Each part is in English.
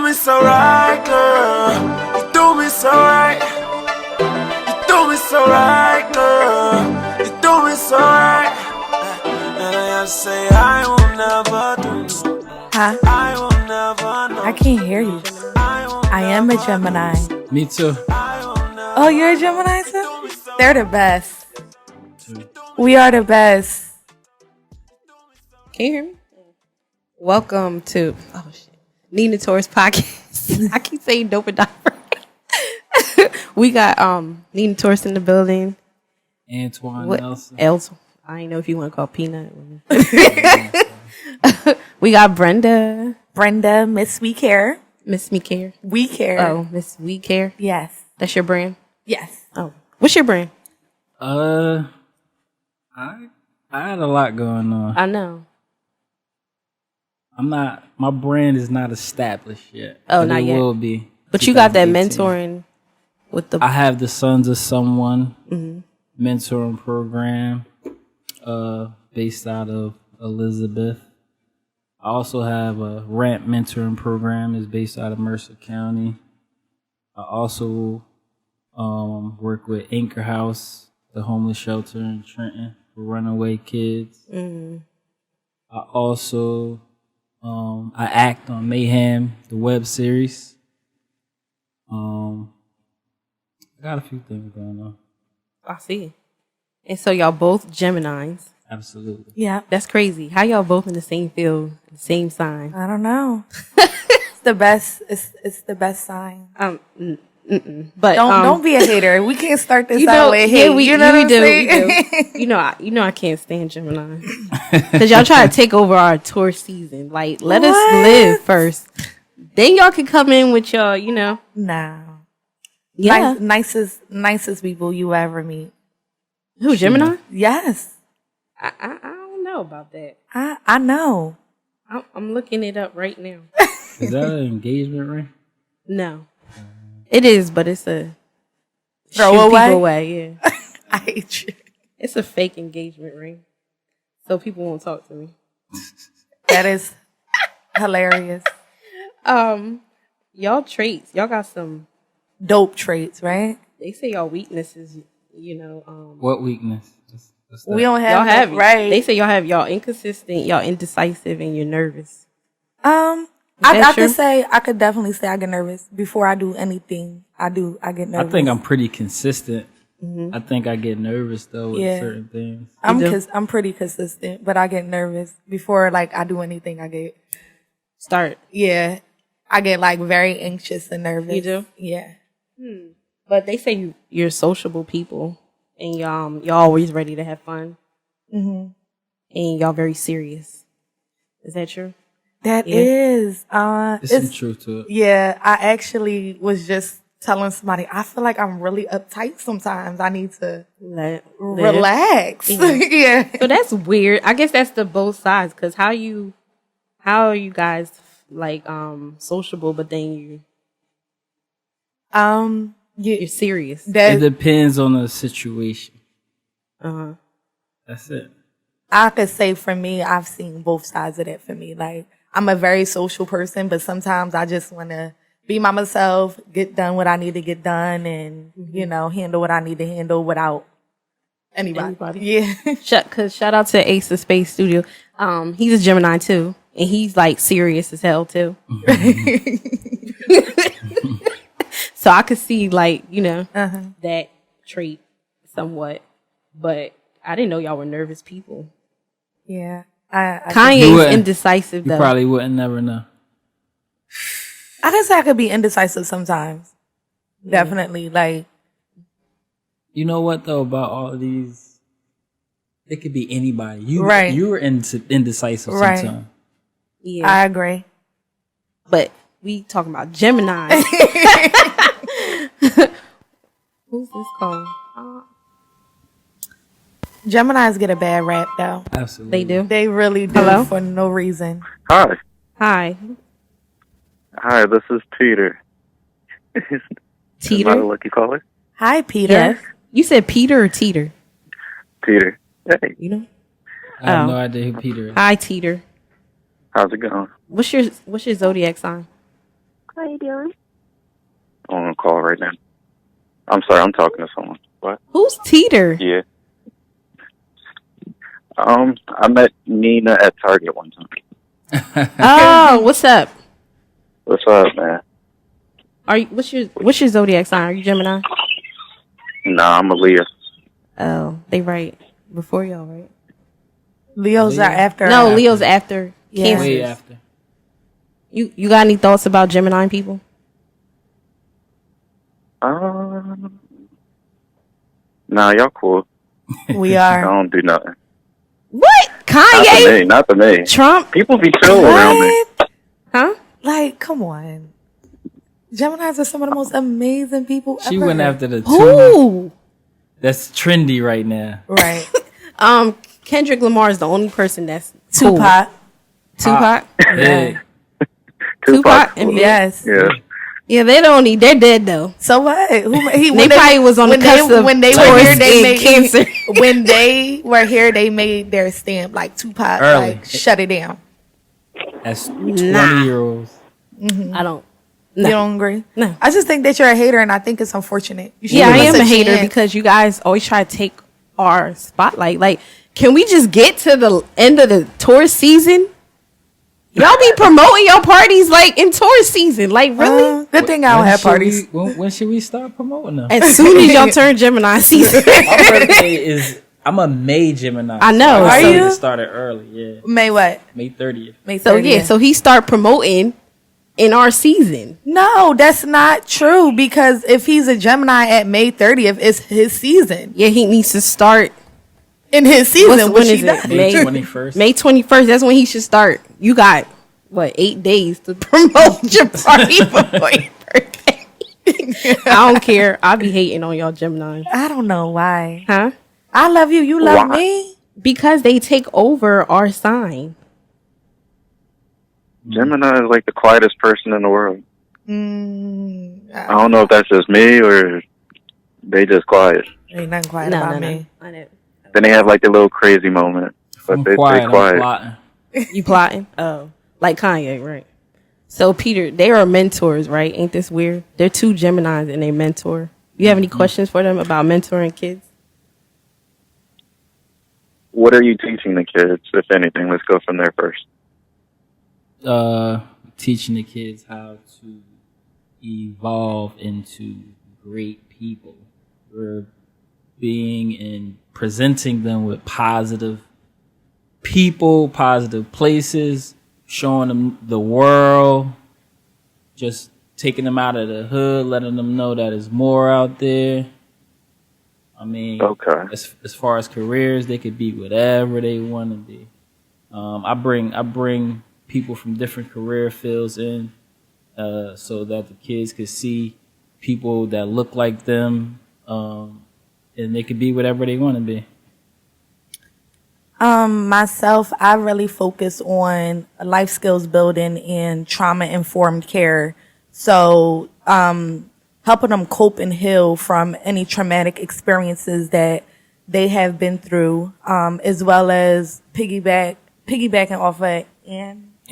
do me so right, girl. You do me so right. You do me so right, girl. You do me so right. And I say I will never do. Huh? I will never know. I can't hear you. I am a Gemini. Me too. Oh, you're a Gemini too? They're the best. We are the best. Can you hear me? Welcome to Neena Taurus podcast. I keep saying dope and diaper. We got Neena Taurus in the building. Antoine What Nelson. else? I didn't know if you want to call Peanut. We got Brenda. Brenda, Miss We Care. Miss Me Care. We Care. Oh, Miss We Care. Yes. That's your brand? Yes. Oh. What's your brand? I had a lot going on. I know. My brand is not established yet. Oh, but not it yet. will be. But you got that 2018. mentoring with the... I have the Sons of Someone mentoring program based out of Elizabeth. I also have a Ramp mentoring program is based out of Mercer County. I also work with Anchor House, the homeless shelter in Trenton for runaway kids. I also I act on Mayhem, the web series. I got a few things going on. I see. And so y'all both Geminis. Absolutely. Yeah. That's crazy. How y'all both in the same field, the same sign? I don't know. It's the best. It's the best sign. But Don't be a hater. We can't start this you out know, with yeah, hate. we You know what I'm do. saying? We do. You know, I can't stand Gemini because y'all try to take over our tour season. Like, let us What? live first. Then y'all can come in with y'all. You know, Nah. yeah. Nicest people you ever meet. Who Gemini? Yes. I don't know about that. I know. I'm looking it up right now. Is that an engagement ring? No, it is, but it's a Throw shoot away? people away. Yeah, I hate you. it's a fake engagement ring, so people won't talk to me. That is hilarious. Y'all traits. Y'all got some. Dope traits, right? They say y'all weaknesses. You know, What weakness? What's that? We don't have y'all have it, right. They say y'all have y'all inconsistent, y'all indecisive, and you're nervous. I that true? could definitely say I get nervous before I do anything. I get nervous. I think I'm pretty consistent. I think I get nervous though with Yeah. certain things. I'm pretty consistent, but I get nervous before like I do anything. I get like very anxious and nervous. You do? Yeah. But they say you're sociable people, and y'all always ready to have fun, and y'all very serious. Is that true? That Yeah. is. There's some truth to it. Yeah, I actually was just telling somebody I feel like I'm really uptight sometimes. I need to relax. Yeah. Yeah. So that's weird. I guess that's the both sides. Cause how are you guys like sociable, but then you're serious. It depends on the situation. That's it. I could say for me, I've seen both sides of that for me. Like, I'm a very social person, but sometimes I just want to be by myself, get done what I need to get done, and, you know, handle what I need to handle without anybody. Yeah. Shout out to Ace of Space Studio. He's a Gemini too, and he's like serious as hell too. So I could see like, you know, that trait somewhat, but I didn't know y'all were nervous people. Yeah. Kanye's indecisive You though. probably wouldn't never know. I just say I could be indecisive sometimes. Definitely. Like, You know what though about all of these? It could be anybody. You were indecisive Right. sometimes. Yeah, I agree. but we talking about Gemini. Who's this called? Geminis get a bad rap, though. Absolutely. They do. They really do Hello? for no reason. Hi. Hi, Hi, this is Peter. Am I the Teeter. lucky caller? Hi, Peter. Yes. You said Peter or Teeter? Peter. Hey, You know. I have Oh. no idea who Peter is. Hi, Teeter. how's it going? What's your zodiac sign? How you doing? I'm on a call right now. I'm sorry, I'm talking to someone. What? Who's Teeter? Yeah. I met Neena at Target one time. Oh, what's up? What's up, man? Are you? What's your zodiac sign? Are you Gemini? Nah, I'm a Leo. Oh, they right before y'all, right? Leos Leo? are after. No, us. Leo's after Yeah. Cancer. Way after. You got any thoughts about Gemini people? Nah, y'all cool. We I are. don't do nothing. What? Kanye? Not to me. Trump? People be chill around me. What? Huh? Like, come on. Geminis are some of the most amazing people She ever. went after the two. Who? That's trendy right now. Right. Kendrick Lamar is the only person that's cool. Tupac. Tupac? Yeah. Tupac cool. and Yes. Yeah. Yeah, they're dead though. So what? They probably was on the cusp of when they were Taurus here. They and made Cancer. When they were here, they made their stamp like Tupac. Early. Like shut it down. As 20-year-olds. I don't. You don't agree? No. I just think that you're a hater, and I think it's unfortunate. You should Yeah, I give us am a hater chance. because you guys always try to take our spotlight. Like, can we just get to the end of the Taurus season? Y'all be promoting your parties like in Taurus season. Like, really? Good thing I don't have parties. When should we start promoting them? As soon as y'all turn Gemini season. My birthday is. I'm a May Gemini. I know. Are you? It started early. Yeah. May what? May 30th. May 30th. So yeah, so he start promoting in our season. No, that's not true because if he's a Gemini at May 30th, it's his season. Yeah, he needs to start In his season, when which is he it? does. May 21st. May 21st. That's when he should start. You got what, 8 days to promote your party before your birthday. I don't care. I be hating on y'all Geminis. I don't know why. Huh? I love you. You love Why? me. Because they take over our sign. Gemini is like the quietest person in the world. I don't know if that's just me or they just quiet. Ain't nothing quiet about me. I know. Then they have like a little crazy moment, but I'm they quiet. stay quiet. I'm plotting. You plotting? Oh, like Kanye, right? So Peter, they are mentors, right? Ain't this weird? They're two Geminis and they mentor. You have any questions for them about mentoring kids? What are you teaching the kids, if anything? Let's go from there first. Teaching the kids how to evolve into great people. We're being and presenting them with positive people, positive places, showing them the world, just taking them out of the hood, letting them know that there's more out there. I mean, Okay. as far as careers, they could be whatever they want to be. I bring people from different career fields in, so that the kids could see people that look like them, and they could be whatever they want to be. Myself, I really focus on life skills building and trauma informed care. So, helping them cope and heal from any traumatic experiences that they have been through, as well as piggybacking off of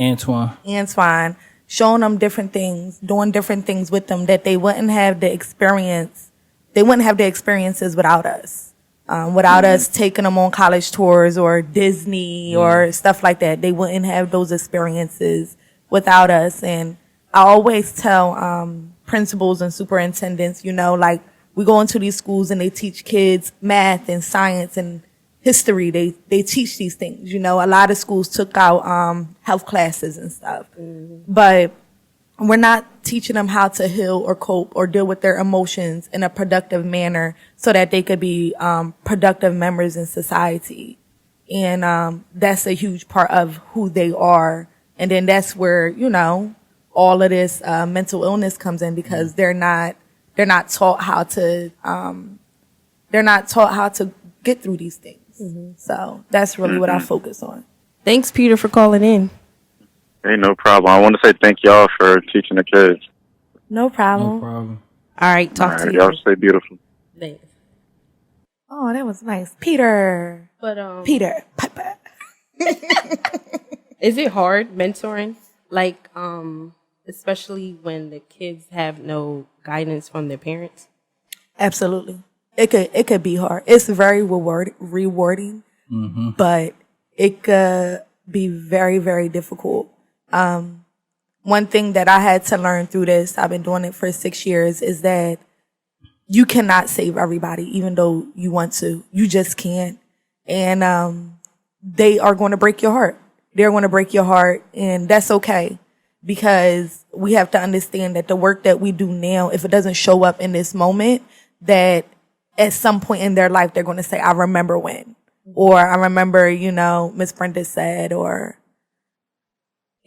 Antoine, showing them different things, doing different things with them that they wouldn't have the experience. They wouldn't have the experiences without us. Without us taking them on college tours or Disney or stuff like that, they wouldn't have those experiences without us. And I always tell principals and superintendents, like we go into these schools and they teach kids math and science and history. They teach these things. A lot of schools took out health classes and stuff, but we're not teaching them how to heal or cope or deal with their emotions in a productive manner so that they could be productive members in society. And that's a huge part of who they are. And then that's where, all of this mental illness comes in because they're not taught how to get through these things. So that's really what I focus on. Thanks, Peter, for calling in. Hey, no problem. I want to say thank y'all for teaching the kids. No problem. No problem. All right, talk All to right, you. y'all stay beautiful. Thanks. Oh, that was nice. Peter. Peter Piper. Is it hard mentoring? Like, especially when the kids have no guidance from their parents? Absolutely. It could be hard. It's very rewarding, but it could be very, very difficult. One thing that I had to learn through this, I've been doing it for 6 years, is that you cannot save everybody, even though you want to. You just can't. And they are going to break your heart. They're going to break your heart, and that's okay, because we have to understand that the work that we do now, if it doesn't show up in this moment, that at some point in their life, they're going to say, I remember when. Or I remember, Miss Brenda said, or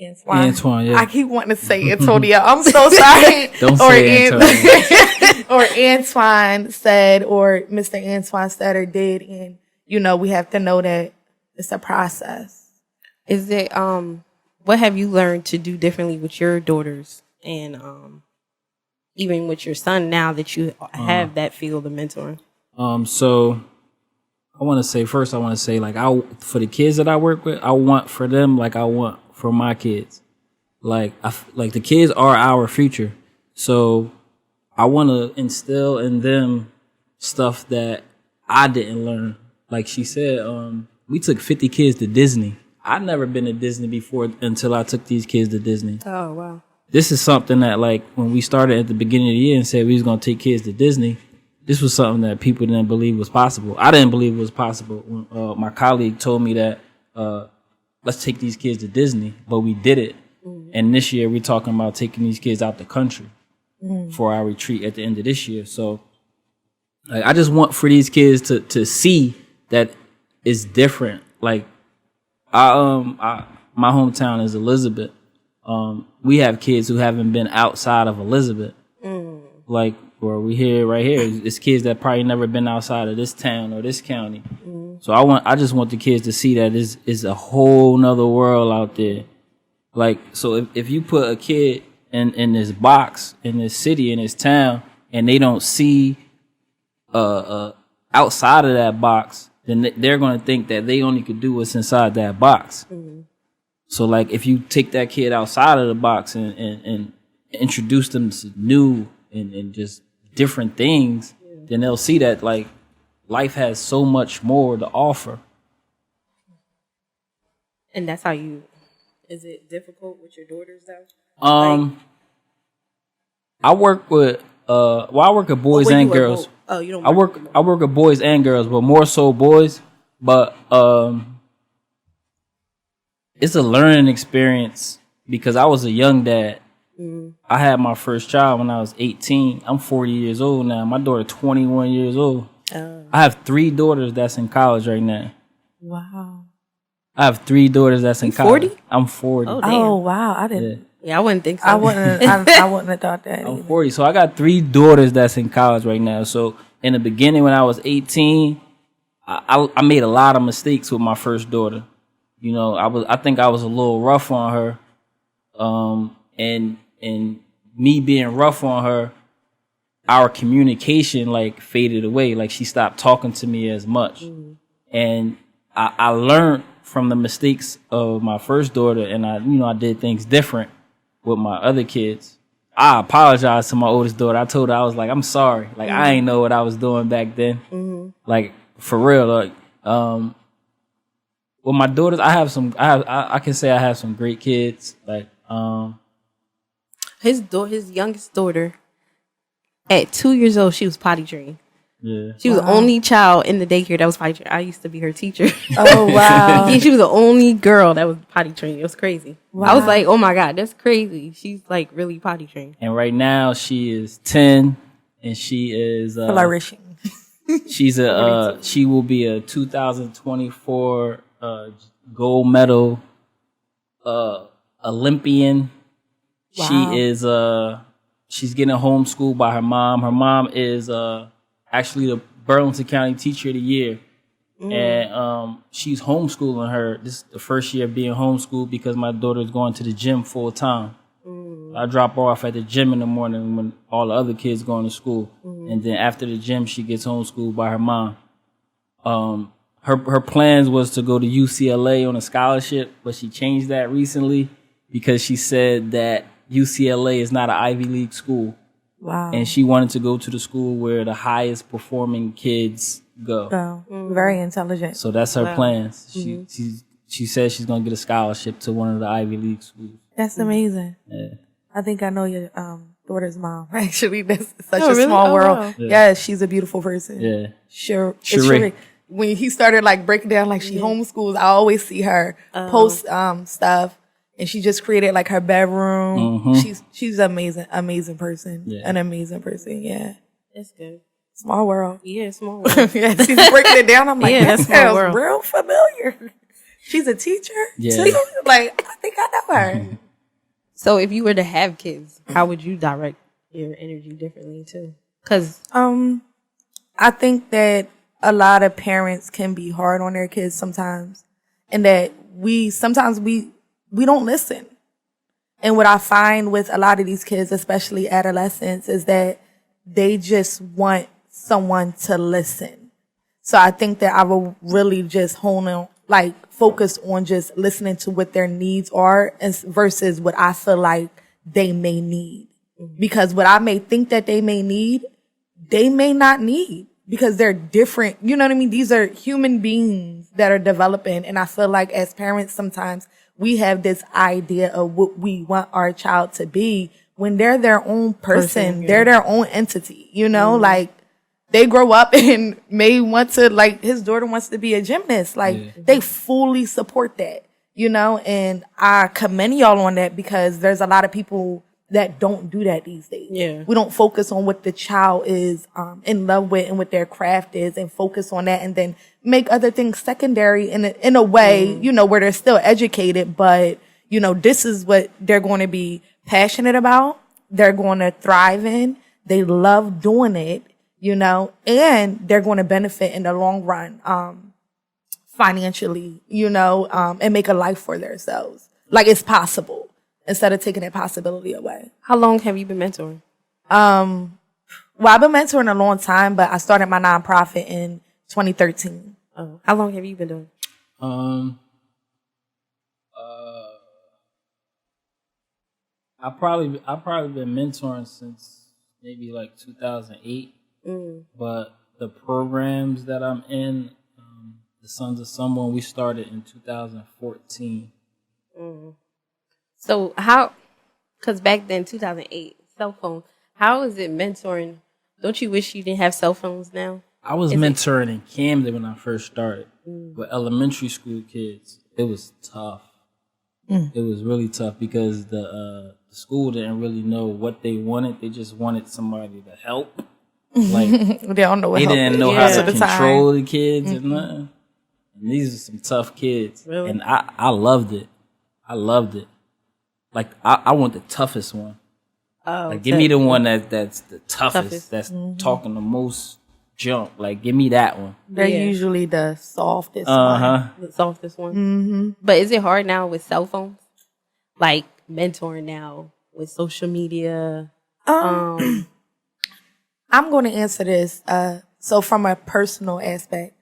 Antoine, yeah. I keep wanting to say Antonia. I'm so sorry. Don't say Antoine. Or Antoine said, or Mr. Antoine said or did. And, we have to know that it's a process. Is it, what have you learned to do differently with your daughters and even with your son now that you have that field of mentoring? So I want to say, like, for the kids that I work with, I want for them like I want for my kids. Like, like the kids are our future. So I want to instill in them stuff that I didn't learn. Like she said, we took 50 kids to Disney. I'd never been to Disney before until I took these kids to Disney. Oh, wow. This is something that, like, when we started at the beginning of the year and said we was going to take kids to Disney, this was something that people didn't believe was possible. I didn't believe it was possible. When my colleague told me that, let's take these kids to Disney, but we did it. And this year we're talking about taking these kids out the country for our retreat at the end of this year. So, like, I just want for these kids to see that it's different. Like, my hometown is Elizabeth. We have kids who haven't been outside of Elizabeth. Like, where we right here, it's kids that probably never been outside of this town or this county. So I just want the kids to see that it's a whole nother world out there. Like, so if you put a kid in this box, in this city, in this town, and they don't see outside of that box, then they're going to think that they only could do what's inside that box. So, like, if you take that kid outside of the box and introduce them to new and just different things, then they'll see that, like, life has so much more to offer. And that's how is it difficult with your daughters, though? I work with, I work with boys and girls. Oh, you don't I work with boys and girls, but more so boys. But it's a learning experience because I was a young dad. I had my first child when I was 18. I'm 40 years old now. My daughter 21 years old. I have 3 daughters that's in college right now. Wow. I have 3 daughters that's in college. 40? I'm 40. Oh, damn. Oh, wow. I didn't. Yeah, I wouldn't think so. I wouldn't have thought that. I'm 40. So I got 3 daughters that's in college right now. So in the beginning when I was 18, I made a lot of mistakes with my first daughter. I think I was a little rough on her. And me being rough on her, our communication like faded away. Like she stopped talking to me as much. And I learned from the mistakes of my first daughter, and I did things different with my other kids. I apologized to my oldest daughter. I told her, I was like, I'm sorry. Like, I ain't know what I was doing back then. Like, for real. Like, with my daughters, I can say I have some great kids. Like, his youngest daughter, at 2 years old, she was potty trained. Yeah. She was the only child in the daycare that was potty trained. I used to be her teacher. Oh, wow. Yeah, she was the only girl that was potty trained. It was crazy. Wow. I was like, oh my God, that's crazy. She's like really potty trained. And right now she is 10 and she is flourishing. She's she will be a 2024 gold medal Olympian. Wow. She is she's getting homeschooled by her mom. Her mom is actually the Burlington County Teacher of the Year. And she's homeschooling her. This is the first year of being homeschooled because my daughter is going to the gym full time. I drop her off at the gym in the morning when all the other kids going to school. And then after the gym, she gets homeschooled by her mom. Her plans was to go to UCLA on a scholarship, but she changed that recently because she said that UCLA is not an Ivy League school. Wow. And she wanted to go to the school where the highest performing kids go. Very intelligent. So that's her plans. She says she's gonna get a scholarship to one of the Ivy League schools. That's amazing. Yeah. I think I know your daughter's mom. Actually, that's such Oh, a really? small Oh, world. wow. Yeah, she's a beautiful person. Yeah. Sure. Sheree. When he started like breaking down, like she homeschools, I always see her post stuff, and she just created like her bedroom. She's an amazing person. Yeah. An amazing person. Yeah. That's good. Small world. Yeah, small world. Yeah, she's breaking it down. I'm like, Yeah, that that's small sounds world. real familiar. She's a teacher. Yeah. too? Like, I think I know her. So if you were to have kids, how would you direct your energy differently too? Because I think that a lot of parents can be hard on their kids sometimes, and that we don't listen. And what I find with a lot of these kids, especially adolescents, is that they just want someone to listen. So I think that I will really just focus on just listening to what their needs are versus what I feel like they may need. Because what I may think that they may need, they may not need, because they're different. You know what I mean? These are human beings that are developing. And I feel like as parents, sometimes we have this idea of what we want our child to be when they're their own person. They're their own entity, you know, like they grow up and may want to, like his daughter wants to be a gymnast. Like they fully support that, you know, and I commend y'all on that, because there's a lot of people that don't do that these days. Yeah. We don't focus on what the child is in love with and what their craft is, and focus on that, and then make other things secondary in a way, you know, where they're still educated, but, you know, this is what they're going to be passionate about. They're going to thrive in. They love doing it, you know, and they're going to benefit in the long run financially, you know, and make a life for themselves. Like, it's possible, instead of taking that possibility away. how long have you been mentoring? Well, I've been mentoring a long time, but I started my nonprofit in 2013. How long have you been doing? I've probably been mentoring since maybe like 2008. But the programs that I'm in, the Sons of Someone, we started in 2014. So how, because back then, 2008, cell phone, how is it mentoring? Don't you wish you didn't have cell phones now? I was mentoring in Camden when I first started with elementary school kids. It was tough. It was really tough because the school didn't really know what they wanted. They just wanted somebody to help. Like They don't know what they help didn't is know how most to of the time. control the kids and nothing. And these are some tough kids. Really? And I loved it. I loved it. Like I want the toughest one. Oh, Like give me the one that's the toughest. That's talking the most junk. Like give me that one. They're Yeah. usually the softest Uh-huh. the softest one. But is it hard now with cell phones? Like mentoring now with social media? one. I'm going to answer this. So from a personal aspect,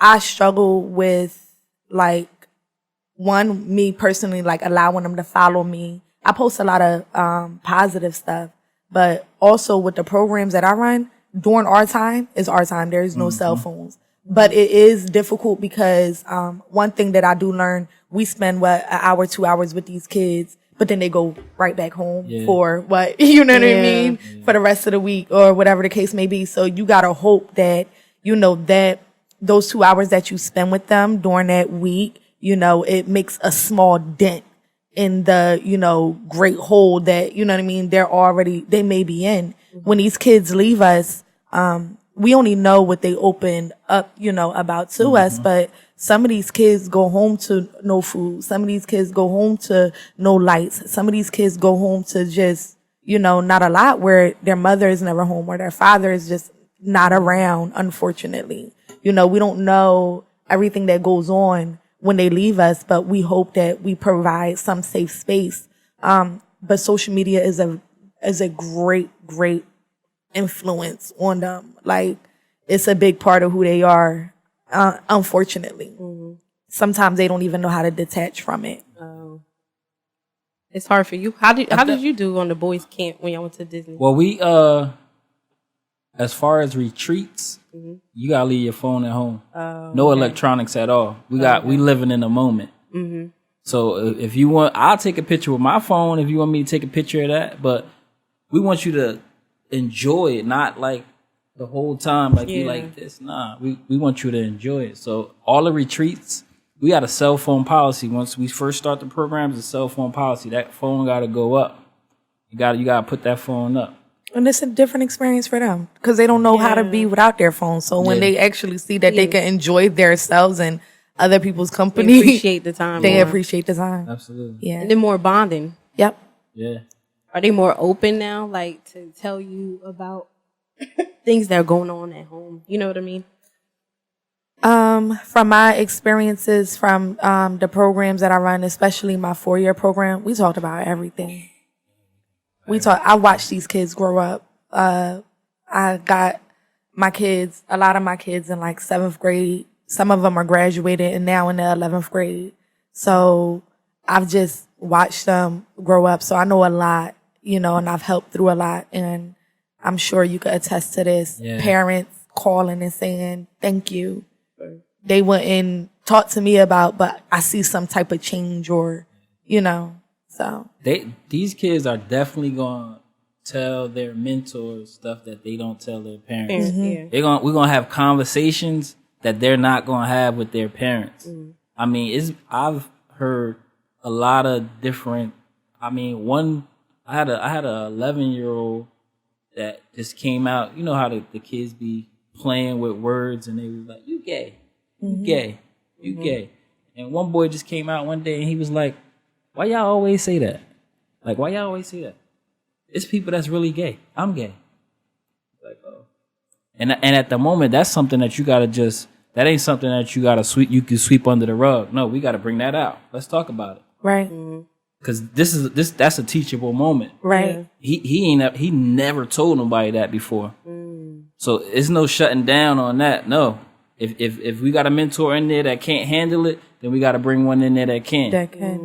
I struggle with me personally, like allowing them to follow me. I post a lot of positive stuff, but also with the programs that I run, during our time is our time. There is no cell phones. But it is difficult because one thing that I do learn, we spend an hour, 2 hours with these kids, but then they go right back home for what, you know what I mean? For the rest of the week or whatever the case may be. So you got to hope that, you know, that those 2 hours that you spend with them during that week, you know, it makes a small dent in the, you know, great hole that, you know what I mean, they may be in. When these kids leave us, we only know what they open up, you know, about to us, but some of these kids go home to no food. Some of these kids go home to no lights. Some of these kids go home to just, you know, not a lot, where their mother is never home or their father is just not around, unfortunately. You know, we don't know everything that goes on when they leave us, but we hope that we provide some safe space. But social media is a great influence on them. Like, it's a big part of who they are, unfortunately. Sometimes they don't even know how to detach from it. It's hard for you. How did you do on the boys' camp when y'all went to Disney? Well, we as far as retreats, you gotta leave your phone at home. No electronics at all. We living in the moment. Mm-hmm. So if you want, I'll take a picture with my phone if you want me to take a picture of that. But we want you to enjoy it, not like the whole time like you like this. Nah, we want you to enjoy it. So all the retreats, we got a cell phone policy. Once we first start the program, it's a cell phone policy. That phone got to go up. You got to put that phone up. And it's a different experience for them because they don't know how to be without their phone. So when they actually see that they can enjoy themselves and other people's company, they appreciate the time. They appreciate the time. Absolutely. Yeah. And then more bonding. Yep. Yeah. Are they more open now, like to tell you about things that are going on at home? You know what I mean? From my experiences from the programs that I run, especially my 4-year program, we talked about everything. I watched these kids grow up. I got a lot of my kids in like 7th grade. Some of them are graduated and now in the 11th grade. So I've just watched them grow up. So I know a lot, and I've helped through a lot. And I'm sure you could attest to this. Yeah. Parents calling and saying, thank you. They wouldn't talk to me about, but I see some type of change or, so. These kids are definitely going to tell their mentors stuff that they don't tell their parents. Mm-hmm. We're going to have conversations that they're not going to have with their parents. Mm-hmm. I mean, I've heard a lot of different, I had a 11-year-old that just came out. You know how the kids be playing with words and they was like, you gay. You gay. You gay. And one boy just came out one day and he was like, why y'all always say that? Like, why y'all always say that? It's people that's really gay. I'm gay. Like, oh. And at the moment, that's something that you gotta that ain't something that you can sweep under the rug. No, we gotta bring that out. Let's talk about it. Right. Cause that's a teachable moment. Right. He never told nobody that before. So it's no shutting down on that. No. If we got a mentor in there that can't handle it, then we got to bring one in there that can.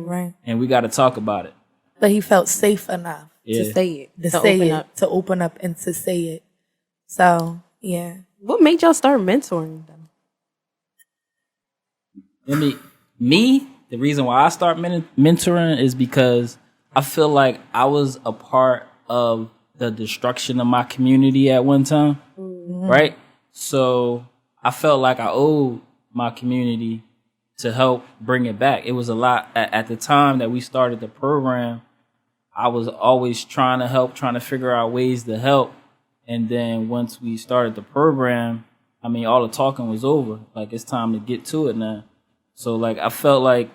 Right. And we got to talk about it. But he felt safe enough to say it, to open up and to say it. So, yeah. What made y'all start mentoring them? The reason why I start mentoring is because I feel like I was a part of the destruction of my community at one time, right? So I felt like I owed my community to help bring it back. It was a lot at the time that we started the program. I was always trying to help, trying to figure out ways to help. And then once we started the program, all the talking was over. Like, it's time to get to it now. So like, I felt like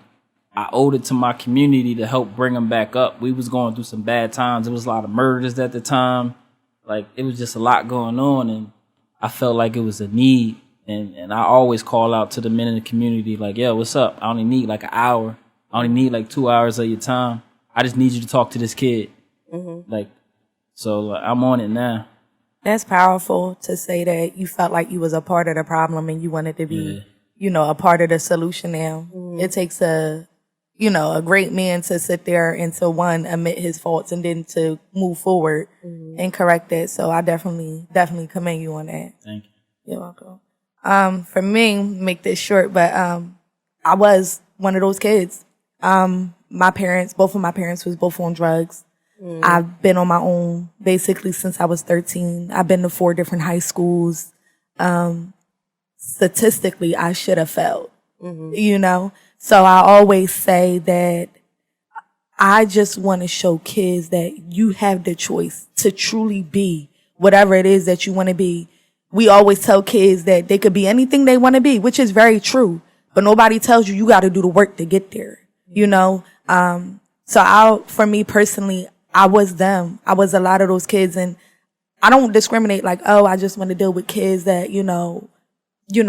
I owed it to my community to help bring them back up. We was going through some bad times. There was a lot of murders at the time. Like, it was just a lot going on. And I felt like it was a need. And I always call out to the men in the community, like, yo, what's up? I only need like an hour. I only need like 2 hours of your time. I just need you to talk to this kid. So I'm on it now. That's powerful to say that you felt like you was a part of the problem and you wanted to be, a part of the solution now. It takes a great man to sit there and to admit his faults and then to move forward and correct it. So I definitely commend you on that. Thank you. You're welcome. For me, make this short, but I was one of those kids. Both of my parents was both on drugs. I've been on my own basically since I was 13. I've been to 4 different high schools. Statistically, I should have failed, So I always say that I just want to show kids that you have the choice to truly be whatever it is that you want to be. We always tell kids that they could be anything they want to be, which is very true. But nobody tells you got to do the work to get there, So for me personally, I was them. I was a lot of those kids. And I don't discriminate like, oh, I just want to deal with kids that,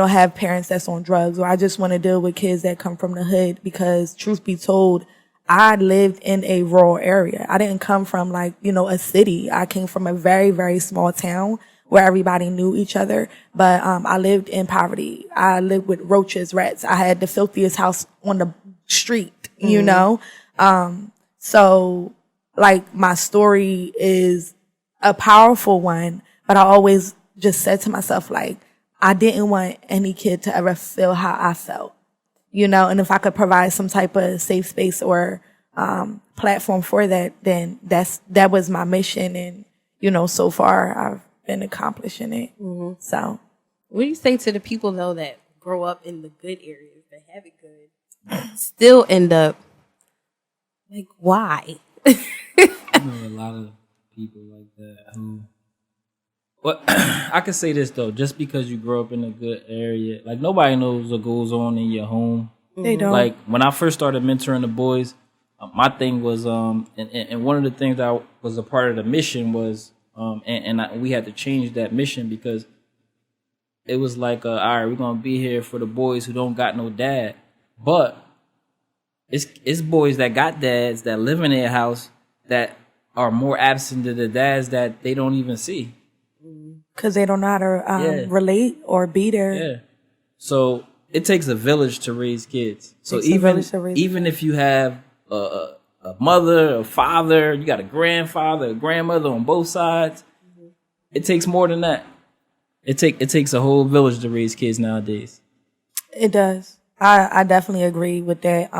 have parents that's on drugs. Or I just want to deal with kids that come from the hood. Because truth be told, I lived in a rural area. I didn't come from a city. I came from a very, very small town where everybody knew each other. But I lived in poverty. I lived with roaches, rats. I had the filthiest house on the street, So like my story is a powerful one, but I always just said to myself, like, I didn't want any kid to ever feel how I felt, you know, and if I could provide some type of safe space or platform for that, then that was my mission. And, you know, so far I've been accomplishing it. Mm-hmm. So what do you say to the people though that grow up in the good areas, that have it good, still end up like, why? I know a lot of people like that who. Well, I can say this though, just because you grow up in a good area, like nobody knows what goes on in your home. they don't. Like when I first started mentoring the boys, my thing was, and one of the things that was a part of the mission was, we had to change that mission because it was like, all right, we're gonna be here for the boys who don't got no dad, but it's boys that got dads that live in their house that are more absent than the dads that they don't even see. Because they don't know how to relate or be there. Yeah. So it takes a village to raise kids. So even if you have a mother, a father, you got a grandfather, a grandmother on both sides, it takes more than that. It takes a whole village to raise kids nowadays. It does. I definitely agree with that.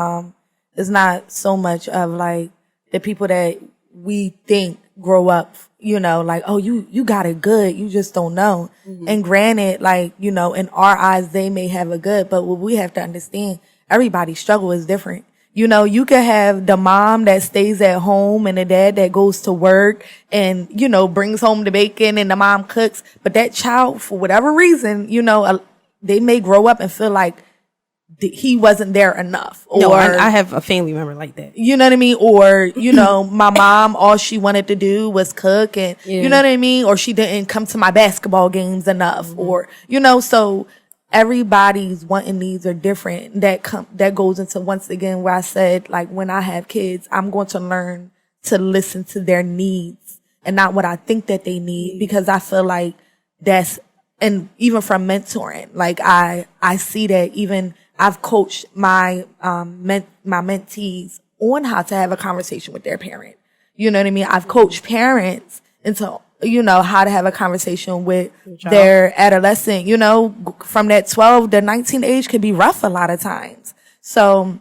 It's not so much of like the people that we think grow up, you know, like, oh, you got it good. You just don't know. Mm-hmm. And granted, like, you know, in our eyes, they may have it good, but what we have to understand, everybody's struggle is different. You know, you could have the mom that stays at home and the dad that goes to work and, you know, brings home the bacon and the mom cooks. But that child, for whatever reason, you know, they may grow up and feel like he wasn't there enough. Or, no, I have a family member like that. You know what I mean? Or, you know, my mom, all she wanted to do was cook and, you know what I mean? Or she didn't come to my basketball games enough. Mm-hmm. Or, you know, so everybody's want and needs are different. That goes into, once again, where I said, like, when I have kids, I'm going to learn to listen to their needs and not what I think that they need, because I feel like that's, and even from mentoring, like I see that even I've coached my mentees on how to have a conversation with their parent. You know what I mean? I've coached parents into, you know, how to have a conversation with their adolescent, you know, from that 12 to 19 age could be rough a lot of times. So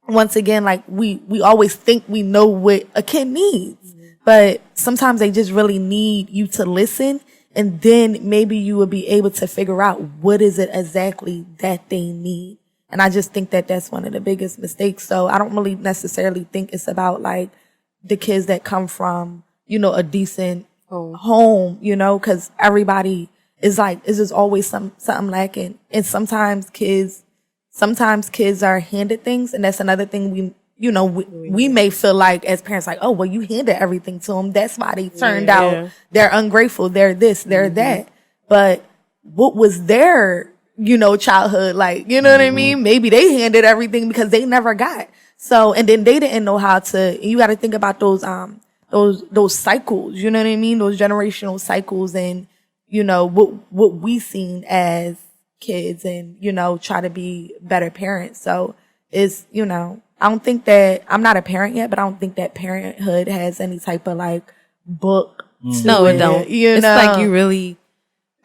once again, like we always think we know what a kid needs, but sometimes they just really need you to listen. And then maybe you will be able to figure out what is it exactly that they need. And I just think that that's one of the biggest mistakes. So I don't really necessarily think it's about like the kids that come from, you know, a decent home, you know, because everybody is like, is just always something lacking. And sometimes kids are handed things. And that's another thing we may feel like as parents, like, oh, well, you handed everything to them. That's why they turned out. They're ungrateful. They're this, they're that. But what was their, you know, childhood like? You know what I mean? Maybe they handed everything because they never got. So, and then they didn't know how to. You got to think about those cycles. You know what I mean? Those generational cycles, and you know what we seen as kids, and you know, try to be better parents. So it's, you know, I don't think that, I'm not a parent yet, but I don't think that parenthood has any type of like book. No, it don't. You know, it's like you really,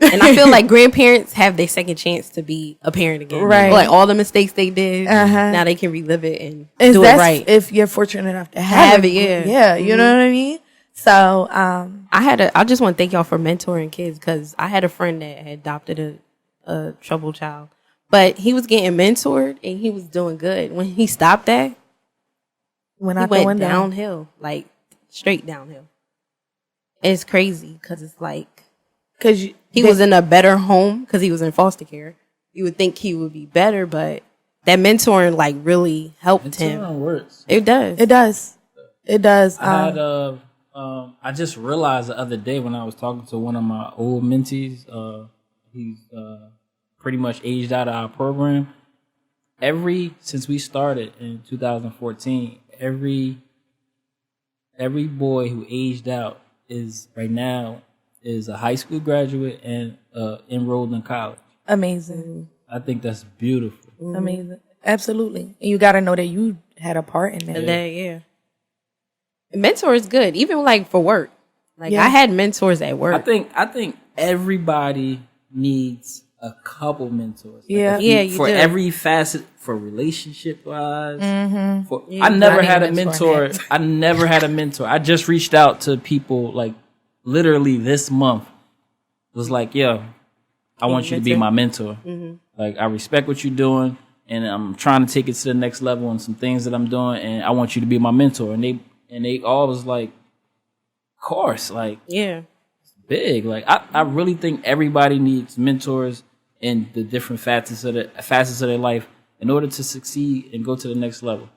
and I feel like grandparents have their second chance to be a parent again. Right. Like all the mistakes they did, now they can relive it and do it right. If you're fortunate enough to have it. Yeah. You know what I mean? So, I just want to thank y'all for mentoring kids, because I had a friend that had adopted a troubled child. But he was getting mentored and he was doing good. When he stopped that, he went downhill, like straight downhill. It's crazy because it's like, because he was in a better home because he was in foster care. You would think he would be better, but that mentoring like really helped him. Works. It does. It does. It does. I just realized the other day when I was talking to one of my old mentees. He's pretty much aged out of our program. Since we started in 2014, every boy who aged out is right now is a high school graduate and enrolled in college. Amazing. I think that's beautiful. Amazing. Absolutely. And you got to know that you had a part in that. Yeah. Mentor is good, even like for work. Like Yeah. I had mentors at work. I think everybody needs a couple mentors. Yeah. Yeah, you for do. every facet, for relationship wise. Yeah, I never I had need a a mentor mentor. I never had a mentor. I just reached out to people like literally this month. Was like, yo, I want you to be my mentor. Like, I respect what you're doing, and I'm trying to take it to the next level on some things that I'm doing, and I want you to be my mentor. And they all was like, of course, like, yeah. big. Like, I really think everybody needs mentors in the different facets of their life in order to succeed and go to the next level.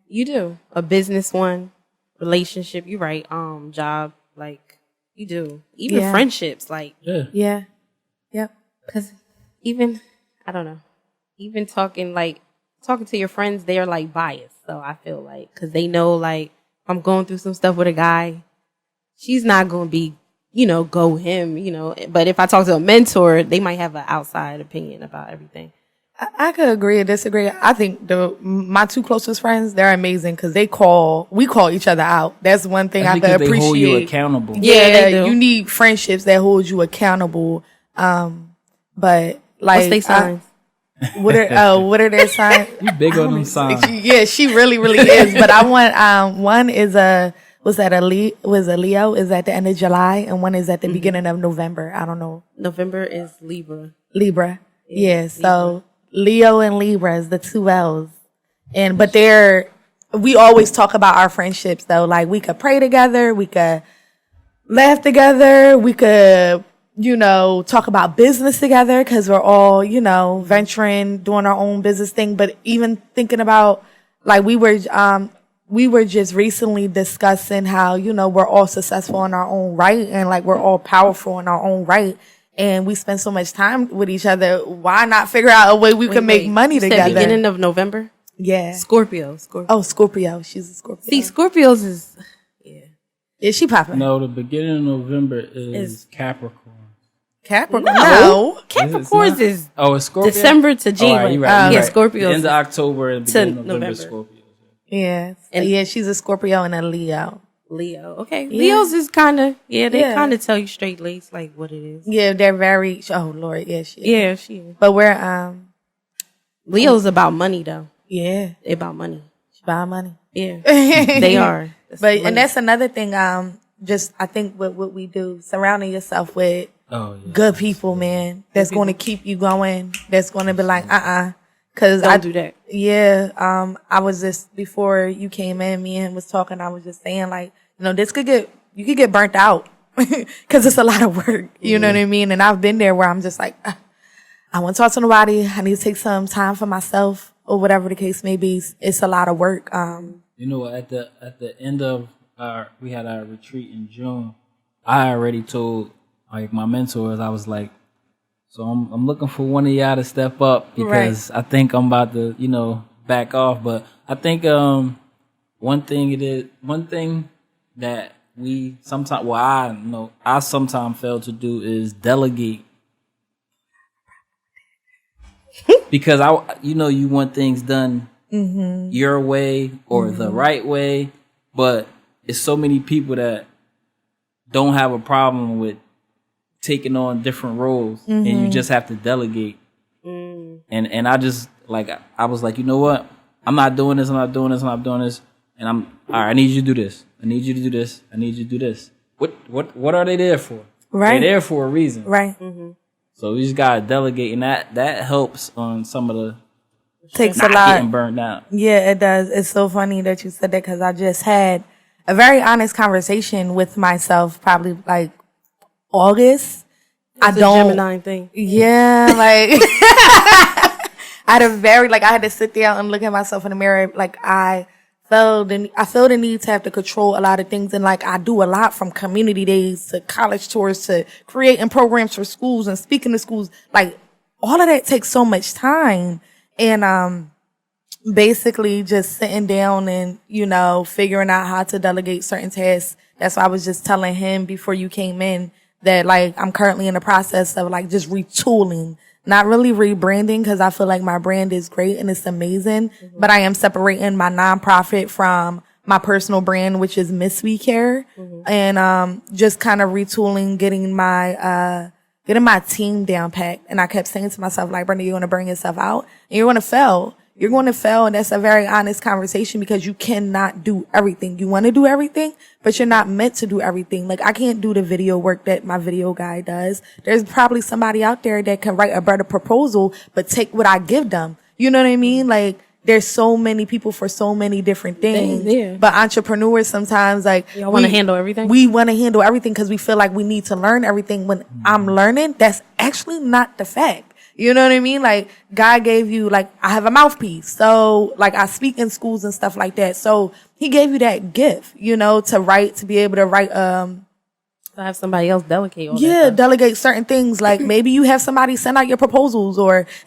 You do. A business one, relationship, you right, job, like you do. Even Yeah. friendships, like Yeah. Yeah. Yep. cause even I don't know. Even talking to your friends, they're like biased. So I feel like cause they know like if I'm going through some stuff with a guy, she's not gonna be, go him, But if I talk to a mentor, they might have an outside opinion about everything. I could agree or disagree. I think my two closest friends, they're amazing because we call each other out. That's one thing That's I because could they appreciate. hold you accountable. Yeah, they do. You need friendships that hold you accountable. But like, What's they signs? what are their signs? You big on them signs. Yeah, she really, really is. But I want, one is was a Leo is at the end of July and one is at the beginning of November. I don't know. November is Libra. Libra. Yeah. So Leo and Libra is the two L's. But we always talk about our friendships though. Like we could pray together. We could laugh together. We could, talk about business together because we're all, venturing, doing our own business thing. But even thinking about like we were just recently discussing how, we're all successful in our own right and like we're all powerful in our own right. And we spend so much time with each other. Why not figure out a way we can make money You said together? beginning of November? Yeah. Scorpio. Oh, Scorpio. She's a Scorpio. See, Scorpios is Is she popping? No, the beginning of November is Capricorn. Capricorn. No. It's Capricorns not? is Oh, it's Scorpio. December to Oh, January. you're right, Yeah, you're right. Scorpios. The end of October and to beginning of November. November. Scorpio. Yeah. And- Yeah, she's a Scorpio and a Leo. Leo. Okay. Yeah. Leos is kind of, they Yeah. kind of tell you straight laced like what it is. Yeah, they're very, oh Lord, yeah, she is. Yeah, she is. But we're, Leo's about money though. yeah, They about money. she buy money. Yeah. They are. But, money. and that's another thing, just, I think with what we do, surrounding yourself with Oh, yeah. good people, man, that's going to keep you going, that's going to be like, cause Don't I do that. Yeah, I was just, before you came in, me and him was talking, I was just saying like, you could get burnt out cause it's a lot of work, you know what I mean? And I've been there where I'm just like, I won't talk to nobody. I need to take some time for myself or whatever the case may be. It's a lot of work. You know, at the end of we had our retreat in June, I already told like my mentors, I was like, so I'm looking for one of y'all to step up because I think I'm about to, back off. But I think one thing that we sometimes, I sometimes fail to do is delegate. Because you want things done your way or the right way, but it's so many people that don't have a problem with taking on different roles, and you just have to delegate. And I just I was like, you know what? I'm not doing this. I'm not doing this. I'm not doing this. And I'm all right. I need you to do this. I need you to do this. I need you to do this. What are they there for? Right. They're there for a reason. Right. So we just gotta delegate, and that helps on some of the Takes not a lot. getting burned out. Yeah, it does. It's so funny that you said that because I just had a very honest conversation with myself, probably like August. It's a Gemini thing. Yeah, like I had to sit there and look at myself in the mirror. Like I feel the need to have to control a lot of things, and like I do a lot from community days to college tours to creating programs for schools and speaking to schools. Like all of that takes so much time, and basically just sitting down and figuring out how to delegate certain tasks. That's why I was just telling him before you came in that like I'm currently in the process of like just retooling, not really rebranding because I feel like my brand is great and it's amazing, but I am separating my nonprofit from my personal brand, which is Miss We Care, and just kind of retooling, getting my team down packed. And I kept saying to myself, like, Brenda, you're going to bring yourself out and you're going to fail. You're going to fail. And that's a very honest conversation because you cannot do everything. You want to do everything, but you're not meant to do everything. Like, I can't do the video work that my video guy does. There's probably somebody out there that can write a better proposal, but take what I give them. You know what I mean? Like, there's so many people for so many different things. Yeah. But entrepreneurs sometimes, like, y'all want to handle everything? We want to handle everything because we feel like we need to learn everything. When I'm learning, that's actually not the fact. You know what I mean? Like, God gave you, like, I have a mouthpiece. So, like, I speak in schools and stuff like that. So, he gave you that gift, you know, to write, to be able to write, to have somebody else delegate all that yeah, stuff. delegate certain things. Like, maybe you have somebody send out your proposals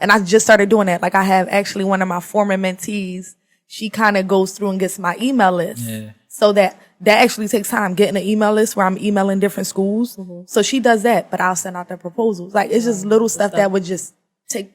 and I just started doing that. Like, I have actually one of my former mentees. She kind of goes through and gets my email list. Yeah. So that actually takes time, getting an email list where I'm emailing different schools. So she does that, but I'll send out the proposals. Like, it's just little stuff that would just take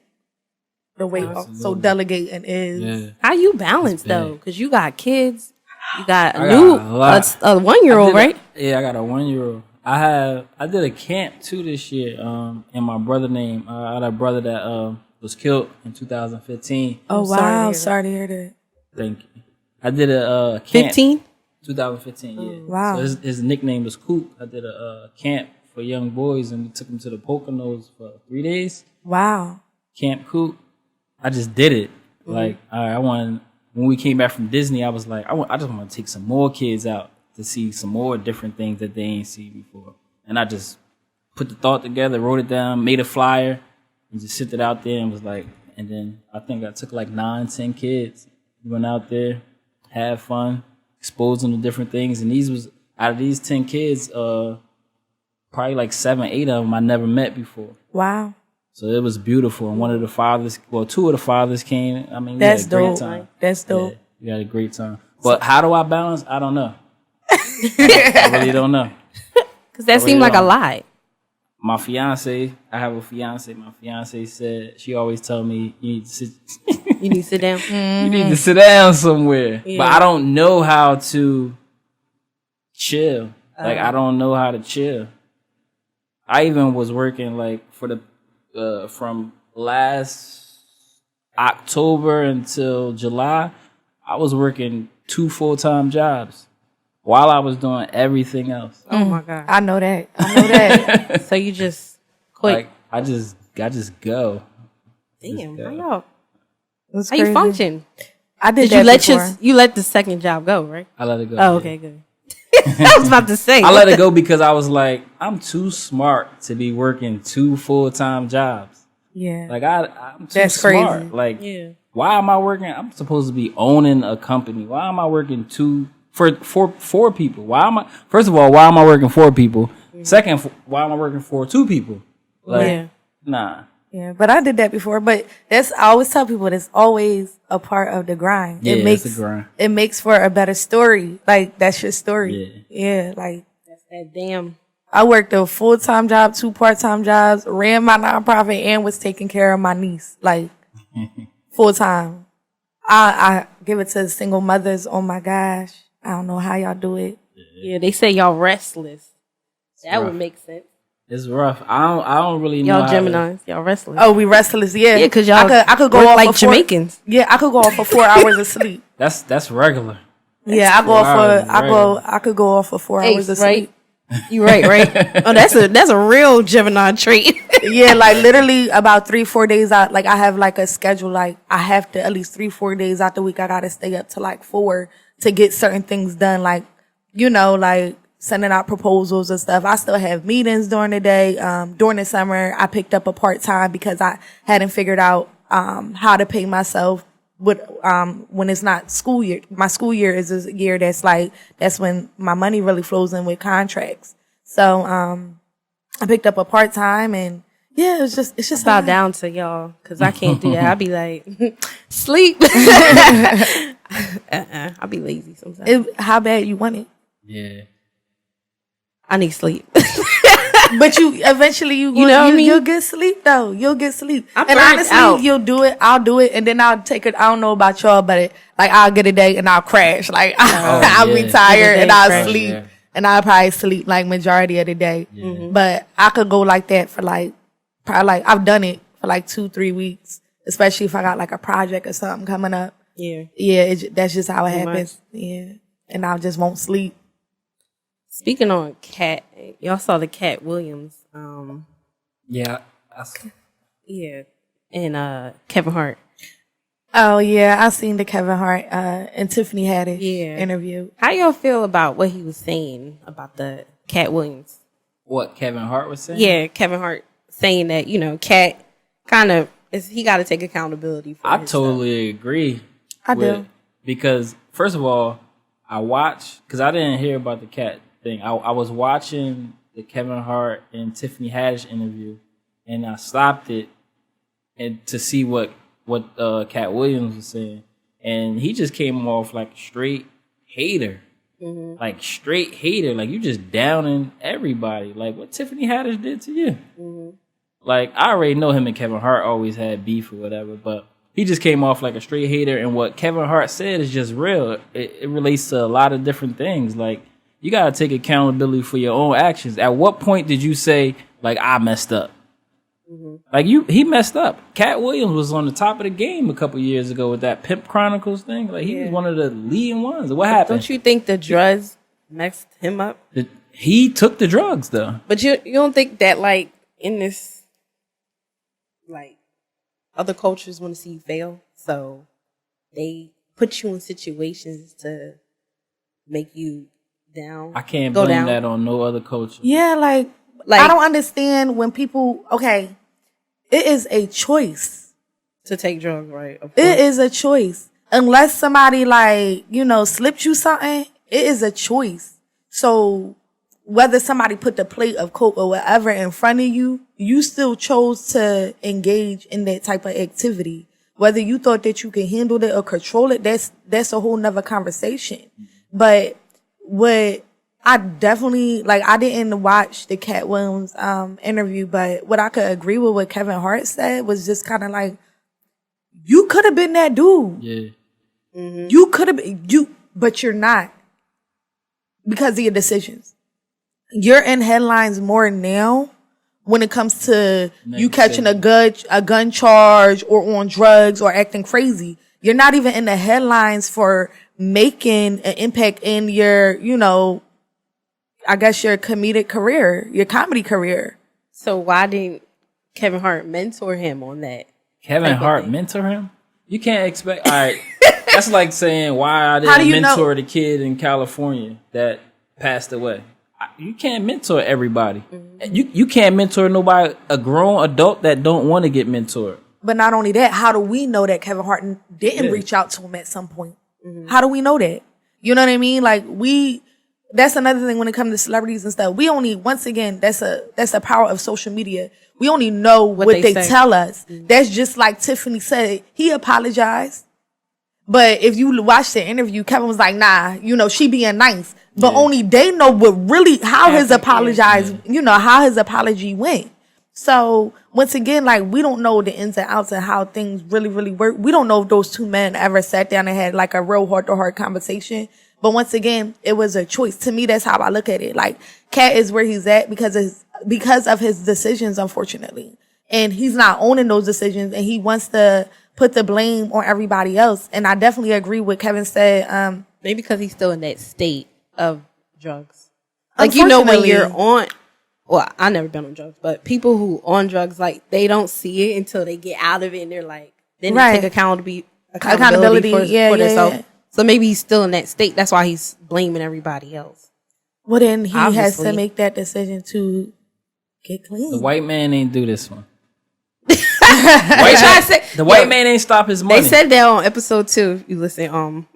the weight off. So delegating is. Yeah. How you balance though? Because you got kids, you got I a got a 1-year-old, right? Yeah, I got a 1-year-old. I did a camp too this year. And my brother named I had a brother that was killed in 2015. Oh, wow. Sorry to hear that. Thank you. I did a camp. 15? 2015. Yeah. Wow. So his nickname was Coop. I did a camp for young boys, and we took them to the Poconos for 3 days. Wow. Camp Coop. I just did it. Like, I wanted. When we came back from Disney, I was like, I just want to take some more kids out to see some more different things that they ain't seen before. And I just put the thought together, wrote it down, made a flyer, and just sent it out there and was like, and then I think I took like 9, 10 kids, went out there, had fun, exposed them to different things. And out of these 10 kids, probably like 7, 8 of them I never met before. Wow. So it was beautiful. And two of the fathers came. I mean, we That's had a great dope. time. That's dope. Yeah, we had a great time. But how do I balance? I don't know. I really don't know. Because that seemed like a lie. My fiance, I have a fiance. My fiance said, she always tell me, you need to sit, You need to sit down. you need to sit down somewhere. Yeah. But I don't know how to chill. Like, I don't know how to chill. I even was working like for from last October until July, I was working 2 full-time jobs while I was doing everything else. Oh my God. I know that. So you just quit. Like, I just go. Damn, go. how y'all? That's How you crazy. function? I did Did you that let before. you let the second job go, right? I let it go. Oh, yeah. okay, good. I was about to say. I let it go because I was like, I'm too smart to be working 2 full-time jobs. Yeah. Like, I'm too That's smart. crazy. Like, Yeah. why am I working? I'm supposed to be owning a company. Why am I working for 4 people? First of all, why am I working 4 people? Second, why am I working for 2 people? Like, Yeah. nah. Yeah, but I did that before. But I always tell people that's always a part of the grind. Yeah, it makes it's a grind. It makes for a better story. Like, that's your story. Yeah, like That's that damn. I worked a full-time job, 2 part-time jobs, ran my nonprofit, and was taking care of my niece, like full-time. I give it to single mothers. Oh my gosh, I don't know how y'all do it. Yeah, they say y'all restless. That rough. would make sense. It's rough. I don't really know. Y'all how to- Geminis. Y'all restless. Oh, we restless, yeah. Yeah, 'cause y'all I could go work off like for 4 Jamaicans. Yeah, I could go off for 4 hours of sleep. That's regular. Yeah, I go 4 off hours for is regular. I could go off for 4 hours of Ace, right? sleep. You right. Oh, that's a real Gemini trait. Yeah, like literally about 3-4 days out. Like, I have like a schedule. Like, I have to at least 3-4 days out the week. I gotta stay up to like 4 to get certain things done. Like, you know, like sending out proposals and stuff. I still have meetings during the day. During the summer, I picked up a part-time because I hadn't figured out how to pay myself with when it's not school year. My school year is a year that's when my money really flows in with contracts. So I picked up a part-time, and yeah, it's just Bow down to y'all, because I can't do that. I'll be like, sleep. I'll be lazy sometimes. How bad you want it? Yeah. I need sleep. But you eventually know what I mean? You'll get sleep though. You'll get sleep. I'm And burnt honestly, out. you'll do it. I'll do it, and then I'll take it. I don't know about y'all, but I'll get a day and I'll crash. Like I'll be yeah. tired and I'll Crash. sleep, Yeah. and I'll probably sleep like majority of the day. But I could go like that for probably I've done it for 2-3 weeks, especially if I got a project or something coming up. Yeah. Yeah, that's just how it Too happens. Yeah, and I just won't sleep. Speaking on Cat, y'all saw the Cat Williams. Yeah. Yeah. And Kevin Hart. Oh yeah, I seen the Kevin Hart and Tiffany Haddish interview. How y'all feel about what he was saying about the Cat Williams? What Kevin Hart was saying? Yeah, Kevin Hart saying that, Cat kind of he got to take accountability for I his totally agree. I do. Because first of all, I watched because I didn't hear about the Cat thing. I was watching the Kevin Hart and Tiffany Haddish interview, and I stopped it and to see what Cat Williams was saying, and he just came off like a straight hater, like straight hater, like you just downing everybody, like what Tiffany Haddish did to you. Like I already know him and Kevin Hart always had beef or whatever, but he just came off like a straight hater, and what Kevin Hart said is just real. It relates to a lot of different things. Like you gotta take accountability for your own actions. At what point did you say like I messed up? Like he messed up. Cat Williams was on the top of the game a couple years ago with that Pimp Chronicles thing. Like he was one of the leading ones. What happened? Don't you think the drugs messed him up? He took the drugs though. But you don't think that in this other cultures want to see you fail, so they put you in situations to make you down. I can't go blame down. that on no other culture. Yeah, like I don't understand when people. Okay, it is a choice to take drugs, right? Of It course. is a choice. Unless somebody slipped you something, it is a choice. So whether somebody put the plate of Coke or whatever in front of you, you still chose to engage in that type of activity. Whether you thought that you could handle it or control it, that's a whole nother conversation. But what I definitely, I didn't watch the Cat Williams interview, but what I could agree with what Kevin Hart said was just kind of you could have been that dude. Yeah. You could have been, but you're not because of your decisions. You're in headlines more now when it comes to you catching a gun charge or on drugs or acting crazy. You're not even in the headlines for making an impact in your, I guess your comedic career, your comedy career. So why didn't Kevin Hart mentor him on that? Kevin Hart mentor him? You can't expect. All right, that's like saying why I How do didn't you mentor the kid in California that passed away. You can't mentor everybody. You can't mentor nobody, a grown adult that don't want to get mentored. But not only that, how do we know that Kevin Hart didn't reach out to him at some point? How do we know that? You know what I mean? That's another thing when it comes to celebrities and stuff. We only, once again, that's the power of social media. We only know what they tell us. That's just like Tiffany said. He apologized. But if you watch the interview, Kevin was like, nah, she being nice. But only they know how his apology went. So once again, we don't know the ins and outs and how things really, really work. We don't know if those two men ever sat down and had a real heart-to-heart conversation. But once again, it was a choice. To me, that's how I look at it. Cat is where he's at because of his decisions, unfortunately. And he's not owning those decisions, and he wants to put the blame on everybody else. And I definitely agree with Kevin said. Maybe because he's still in that state of drugs. When you're on, well, I've never been on drugs, but people who on drugs, they don't see it until they get out of it, and they're then they take accountability for themselves. Yeah. So maybe he's still in that state. That's why he's blaming everybody else. Well, then he has to make that decision to get clean. The white man ain't do this one. The white man ain't stop his money. They said that on episode 2. You listen,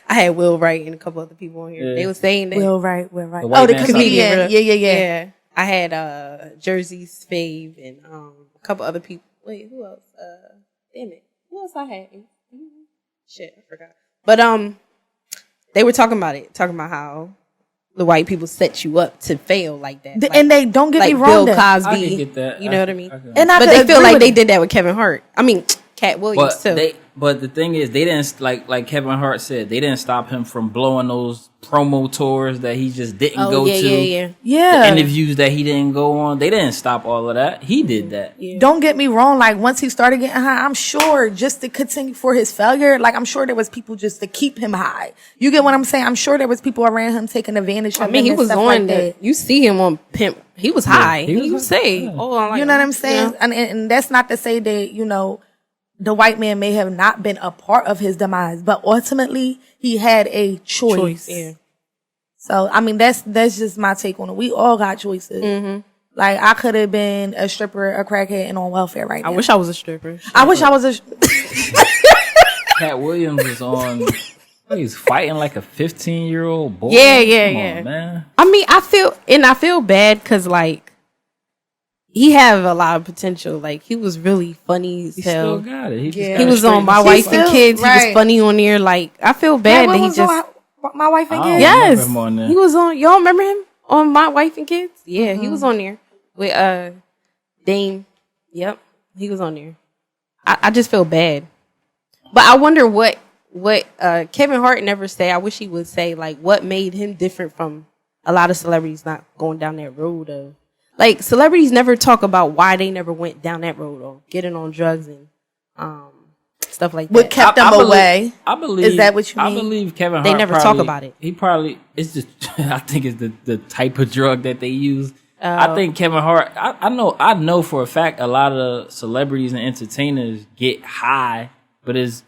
I had Will Wright and a couple other people on here. Yeah. They were saying that Will Wright. The comedian. Yeah. I had Jersey's Fave and a couple other people. Wait, who else? Damn it, who else I had? Shit, I forgot. But they were talking about how the white people set you up to fail like that. And they don't get like me wrong. Bill Cosby, I can get that. you know what I mean? But they feel like they did that with Kevin Hart. I mean, Cat Williams too. But the thing is, they didn't like Kevin Hart said. They didn't stop him from blowing those promo tours that he just didn't go to. Yeah. The interviews that he didn't go on. They didn't stop all of that. He did that. Yeah. Don't get me wrong. Like once he started getting high, I'm sure just to continue for his failure. Like I'm sure there was people just to keep him high. You get what I'm saying? I'm sure there was people around him taking advantage of him. I mean, he was on like that. You see him on Pimp. He was high. He was say, "Oh, I like you know what I'm saying?" Yeah. And that's not to say that the white man may have not been a part of his demise, but ultimately he had a choice. Yeah. So I mean, that's just my take on it. We all got choices. Mm-hmm. Like I could have been a stripper, a crackhead, and on welfare right now. I wish I was a stripper. I wish I was a. Cat Williams was on. He's fighting like a 15-year-old boy. Yeah, Come on, man. I mean, I feel bad because like he have a lot of potential. Like he was really funny as hell. Still got it. He was on My Wife and Kids. Right. He was funny on there. Like I feel bad that he just My Wife and Kids. Yes, he was on. Y'all remember him on My Wife and Kids? Yeah, he was on there with Dame. Yep, he was on there. I just feel bad, but I wonder what Kevin Hart never say. I wish he would say like what made him different from a lot of celebrities not going down that road of like celebrities never talk about why they never went down that road or getting on drugs and stuff like that. What kept them away? I believe. Is that what you mean? I believe Kevin Hart. They never talk about it. He probably. It's just. I think it's the type of drug that they use. I think Kevin Hart. I know for a fact a lot of celebrities and entertainers get high, but is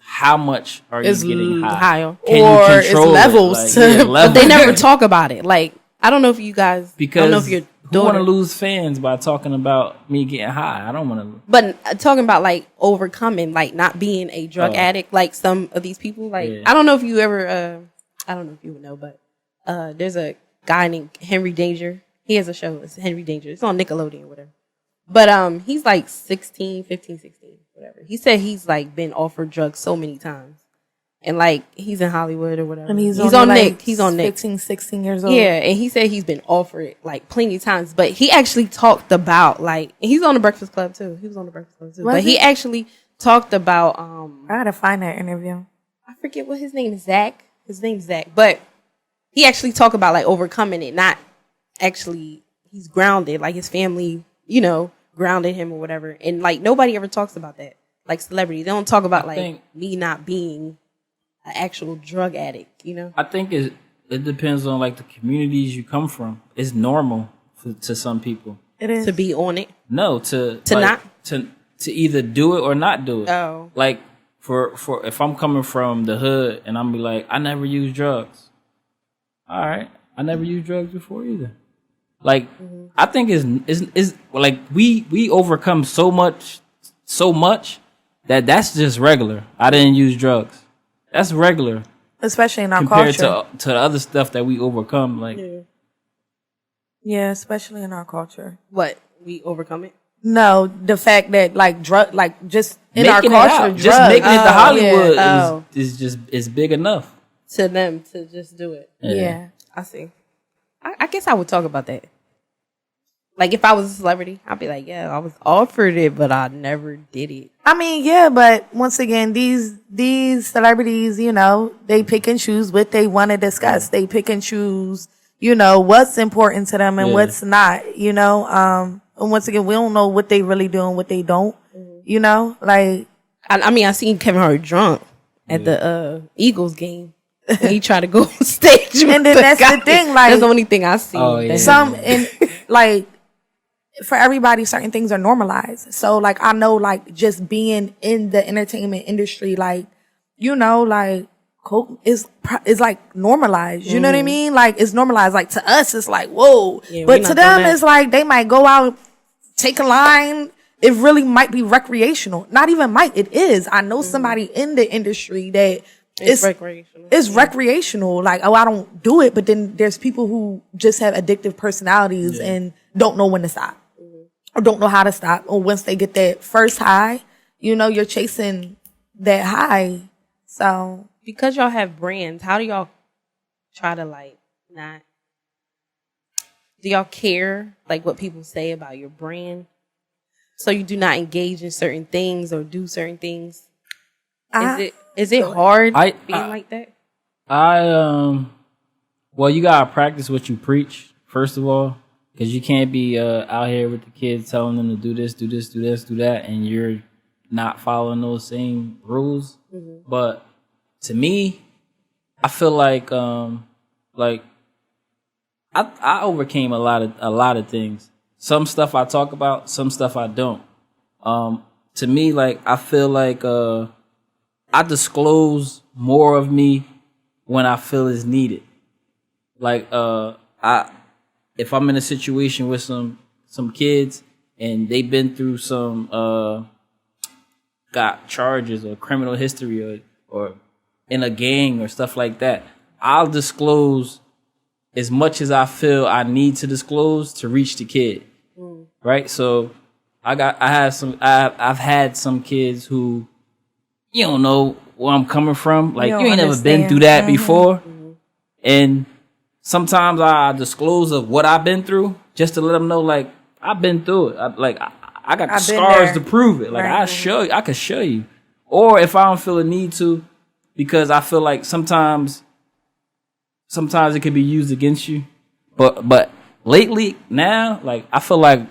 how much are you getting high? Or it's levels. But they never talk about it. Like I don't know if you guys. Because I don't know if you're. Who want to lose fans by talking about me getting high? I don't want to. But talking about like overcoming, like not being a drug addict, like some of these people. Like I don't know if you ever. I don't know if you would know, but there's a guy named Henry Danger. He has a show. It's Henry Danger. It's on Nickelodeon or whatever. But he's like 15, whatever. He said he's like been offered drugs so many times. And like he's in Hollywood or whatever. And he's on like Nick. He's on Nick. 15, 16 years old. Yeah, and he said he's been offered like plenty of times. But he actually talked about like and he's on the Breakfast Club too. He was on the Breakfast Club too. But he actually talked about I gotta find that interview. I forget what his name is. Zach. His name's Zach. But he actually talked about like overcoming it, not actually he's grounded, like his family, grounded him or whatever. And like nobody ever talks about that. Like celebrities. They don't talk about me not being an actual drug addict, I think it depends on like the communities you come from. It's normal to some people. It is to be on it. No, to not to either do it or not do it. Oh, like for if I'm coming from the hood and I'm be like, I never used drugs. All right, I never used drugs before either. Like I think is like we overcome so much that's just regular. I didn't use drugs. That's regular, especially in our compared culture. to the other stuff that we overcome. Like, yeah, especially in our culture. What we overcome it? No, the fact that like drug, like just in making our culture, drugs, just making it to Hollywood is big enough to them to just do it. Yeah. I see. I guess I would talk about that. Like if I was a celebrity, I'd be like, yeah, I was offered it, but I never did it. I mean, yeah, but once again, these celebrities, they pick and choose what they want to discuss. They pick and choose, what's important to them and what's not, and once again, we don't know what they really do and what they don't, like. I mean, I seen Kevin Hart drunk at the Eagles game. And he tried to go on stage. And then that's the thing, like. That's the only thing I see. For everybody, certain things are normalized. So, like, I know, like, just being in the entertainment industry, like, coke is like normalized. You know what I mean? Like, it's normalized. Like, to us, it's like, whoa. Yeah, but to them, it's like, they might go out, take a line. It really might be recreational. Not even might. It is. I know somebody in the industry that it's recreational. It's recreational. Like, I don't do it. But then there's people who just have addictive personalities and don't know when to stop. Or don't know how to stop. Or once they get that first high, you're chasing that high. So because y'all have brands, how do y'all try to like not do y'all care like what people say about your brand? So you do not engage in certain things or do certain things? Is it hard being like that? Well, you gotta practice what you preach, first of all, because you can't be out here with the kids telling them to do this, do this, do this, do that, and you're not following those same rules. Mm-hmm. But to me, I feel like I overcame a lot of things. Some stuff I talk about, some stuff I don't. To me, like, I feel like I disclose more of me when I feel it's needed. Like, if I'm in a situation with some kids and they've been through some got charges or criminal history or in a gang or stuff like that, I'll disclose as much as I feel I need to disclose to reach the kid. Right? So I've had some kids who, you don't know where I'm coming from. Like, you ain't never been through that before. Mm-hmm. And sometimes I disclose of what I've been through just to let them know, like, I've been through it. I got the scars to prove it. Like, right. I can show you. Or if I don't feel a need to, because I feel like sometimes it could be used against you. But lately, now, like, I feel like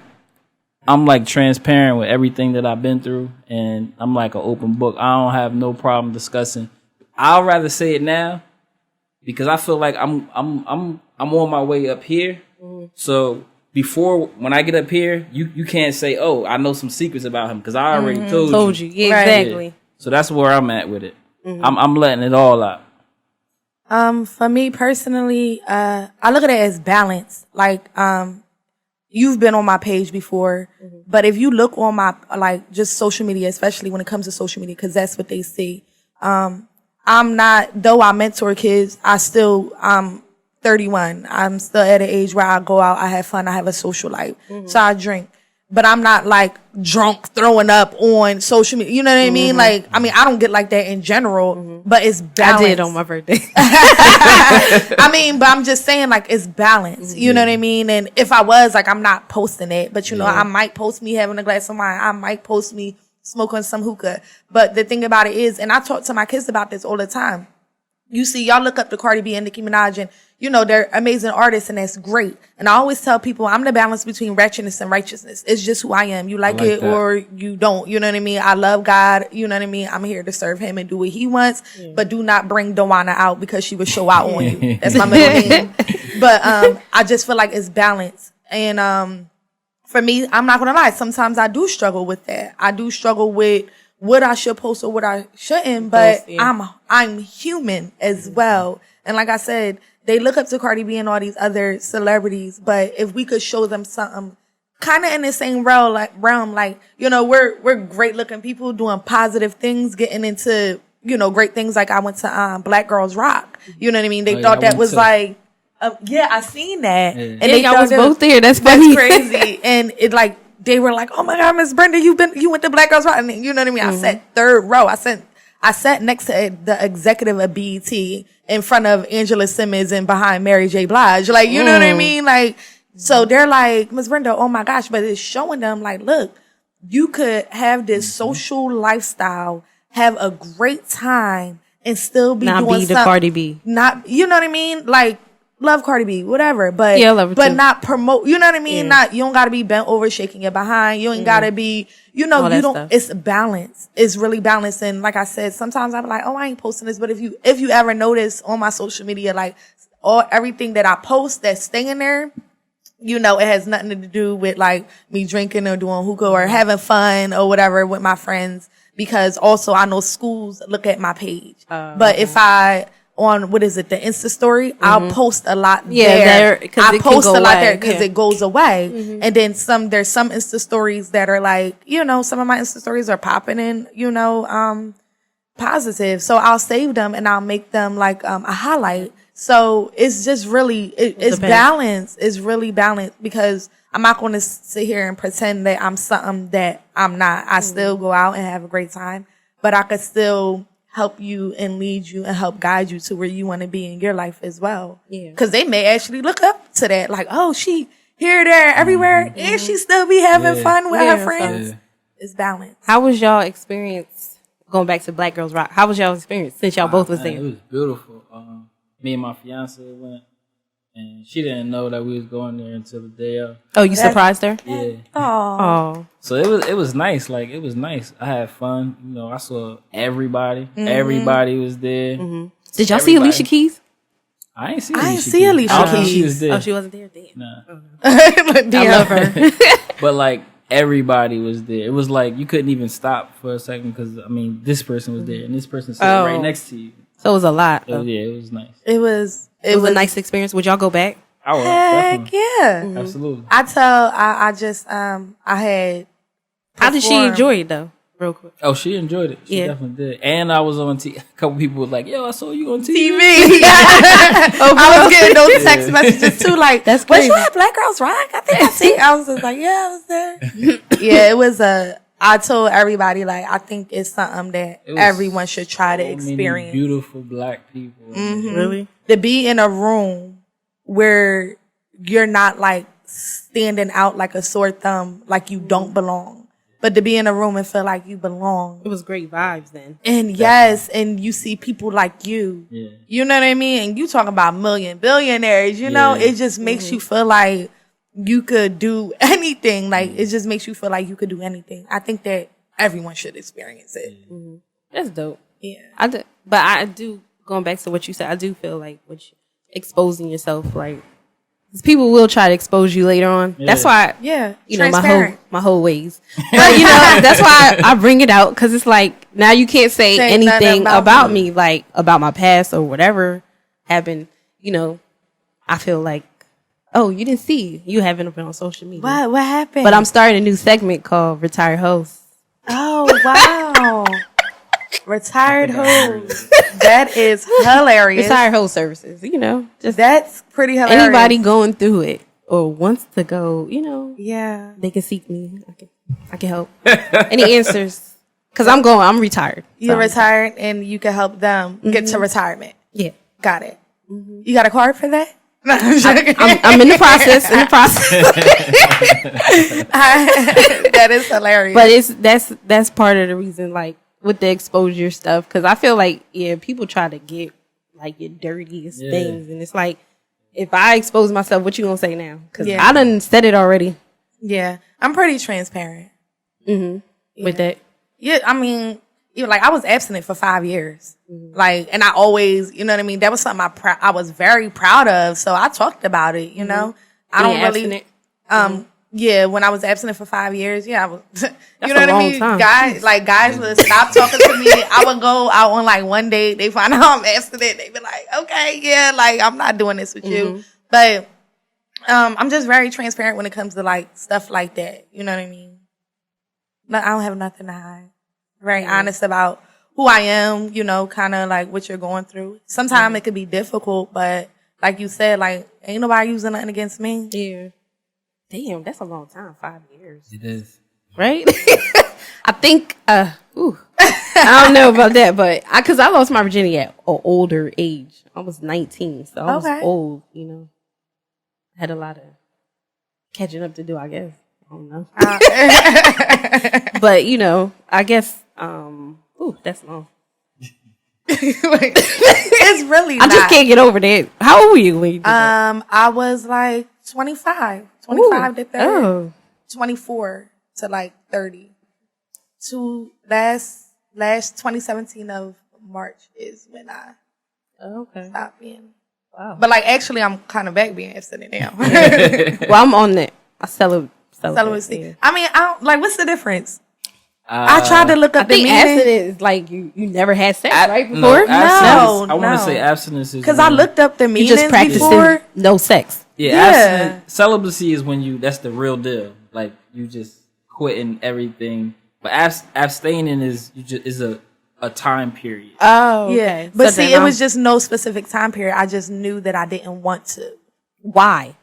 I'm like transparent with everything that I've been through, and I'm like an open book. I don't have no problem discussing. I'd rather say it now because I feel like I'm on my way up here. Mm-hmm. So when I get up here, you can't say, "Oh, I know some secrets about him," because I already told you. Yeah, exactly. Yeah. So that's where I'm at with it. Mm-hmm. I'm letting it all out. For me personally, I look at it as balance. Like, you've been on my page before, but if you look on my, like, just social media, especially when it comes to social media, because that's what they see. Though I mentor kids, I'm 31. I'm still at an age where I go out, I have fun, I have a social life. Mm-hmm. So I drink. But I'm not like drunk throwing up on social media. You know what I mean? Like, I mean, I don't get like that in general, but it's balanced. I did on my birthday. I mean, but I'm just saying, like, it's balanced. You know what I mean? And if I was, like, I'm not posting it, but you know, I might post me having a glass of wine. I might post me smoking some hookah. But the thing about it is, and I talk to my kids about this all the time. You see, y'all look up to Cardi B and Nicki Minaj, and, you know, they're amazing artists, and that's great. And I always tell people, I'm the balance between wretchedness and righteousness. It's just who I am. You like it that. Or you don't. You know what I mean? I love God. You know what I mean? I'm here to serve him and do what he wants, but do not bring Dawana out because she would show out on you. That's my middle name. But I just feel like it's balance. And for me, I'm not going to lie. Sometimes I do struggle with that. I do struggle with what I should post or what I shouldn't, but I'm human as well. And like I said, they look up to Cardi B and all these other celebrities, but if we could show them something kind of in the same realm, like, you know, we're great looking people doing positive things, getting into, you know, great things. Like, I went to Black Girls Rock. You know what I mean? They thought that was like, I seen that. Yeah. And they was both there. That's funny. That's crazy. And it like, they were like, "Oh my God, Miss Brenda, you went to Black Girls Rock." And you know what I mean? I sat third row. I sat next to the executive of BET in front of Angela Simmons and behind Mary J. Blige. Like, you know what I mean? Like, so they're like, "Miss Brenda, oh my gosh," but it's showing them like, look, you could have this social lifestyle, have a great time, and still be not doing be the Cardi B. Not, you know what I mean? Like, love Cardi B, whatever, but love her but too. not promote. You know what I mean? Not, you don't got to be bent over shaking your behind. You ain't got to be, you know, you don't. Stuff. It's balance. It's really balanced. And like I said, sometimes I'm like, oh, I ain't posting this. But if you ever notice on my social media, like everything that I post that's staying there, you know, it has nothing to do with like me drinking or doing hookah or having fun or whatever with my friends. Because also I know schools look at my page, but if on what is it, the Insta story, I'll post a lot there. I post a lot there because it goes away. And then there's some Insta stories that are like, you know, some of my Insta stories are popping in, you know, positive. So I'll save them and I'll make them like a highlight. So it's just really, it's balanced. It's really balanced because I'm not going to sit here and pretend that I'm something that I'm not. I still go out and have a great time, but I could still help you and lead you and help guide you to where you want to be in your life as well. Yeah. Cause they may actually look up to that. Like, oh, she here, there, everywhere, and she still be having fun with her Yeah, friends. Yeah. It's balance. How was y'all experience going back to Black Girls Rock? How was y'all experience since y'all both was Man, there? it was beautiful. Me and my fiance went, and she didn't know that we was going there until the day of. Oh, you surprised her? Yeah. Oh, So it was nice. Like, it was nice. I had fun. You know, I saw everybody. Everybody was there. did y'all see Alicia Keys? I ain't see I Alicia ain't see Keys. Alicia I don't think she Keys. was there. Oh, she wasn't there then. Nah. I love her. But like, everybody was there. It was like you couldn't even stop for a second because I mean, this person was there and this person sitting right next to you. So it was a lot. Yeah, it was nice. It was a nice experience. Would y'all go back? I would heck definitely, yeah. absolutely. I just I had. How did she performed. enjoy it though? Real quick. Oh, she enjoyed it. She Yeah. definitely did. And I was on TV. A couple people were like, "Yo, I saw you on TV." I was getting those text messages too, like, That's was crazy. you at Black Girls Rock? I think I see. I was just like, yeah, I was there. Yeah, it was I told everybody, like, I think it's something that It was everyone should try to So many experience. beautiful black people. Really? To be in a room where you're not like standing out like a sore thumb, like you don't belong, but to be in a room and feel like you belong. It was great vibes then. And yes, and you see people like you. Yeah. You know what I mean? And you talking about billionaires, you know, Yeah. it just makes you feel like you could do anything. Like, it just makes you feel like you could do anything. I think that everyone should experience it. That's dope. Yeah. But I do, going back to what you said, I do feel like exposing yourself, like, 'cause people will try to expose you later on. Yeah. That's why, Yeah. you know, Transparent. my whole ways. But, you know, that's why I bring it out, because it's like, now you can't say Say nothing anything about about me, like, about my past or whatever happened. You know, I feel like, oh, you didn't see. You haven't been on social media. What happened? But I'm starting a new segment called Retired Host. Oh, wow. Retired hoes. That is hilarious. Retired Host Services, you know, just That's pretty hilarious. anybody going through it or wants to go, you know, Yeah. they can seek me. I can help. Any answers? Because I'm retired. You're So, retired and you can help them get to retirement. yeah. Got it. You got a card for that? No, I'm joking. I'm in the process. That is hilarious. But that's part of the reason, like, with the exposure stuff, because I feel like, yeah, people try to get like your dirtiest things, and it's like, if I expose myself, what you gonna say now? Because I done said it already. Yeah, I'm pretty transparent. With that. Yeah, I mean, like, I was abstinent for 5 years. Like, and I always, you know what I mean? That was something I was very proud of. So I talked about it, you know? I don't Being really, yeah, when I was abstinent for 5 years, yeah, I was, you That's know a what I long mean? time. Guys would stop talking to me. I would go out on like one date. They find out I'm abstinent. They be like, okay, yeah, like, I'm not doing this with you. But, I'm just very transparent when it comes to like stuff like that. You know what I mean? No, I don't have nothing to hide. Very honest about who I am, you know, kind of like what you're going through. Sometimes it could be difficult, but like you said, like, ain't nobody using nothing against me. Yeah. Damn, that's a long time. 5 years. It is. Right? I think, I don't know about that, but because I lost my virginity at an older age. I was 19, so I was old, you know. Had a lot of catching up to do, I guess. I don't know. But, you know, I guess, that's long. It's really I just can't get over that. How old were you when you did that? I was like 25 to 30. Oh. 24 to like 30. To last 2017 of March is when I Okay. stopped being. Wow. But like, actually, I'm kind of back being abstinent now. Well, I'm on that. I celebrate. Celibacy. Yeah. I mean, I don't, like, what's the difference? I tried to look I up the think meaning. abstinence is like you never had sex, right? Before? No, abstinence, No, I want no. to say abstinence is Because I when- looked up the You meanings just practicing before. no sex. Yeah, Yeah. abstinence, celibacy is when that's the real deal. Like, you just quitting everything. But abstaining is a time period. Oh, Yeah. But see, it was just no specific time period. I just knew that I didn't want to. why?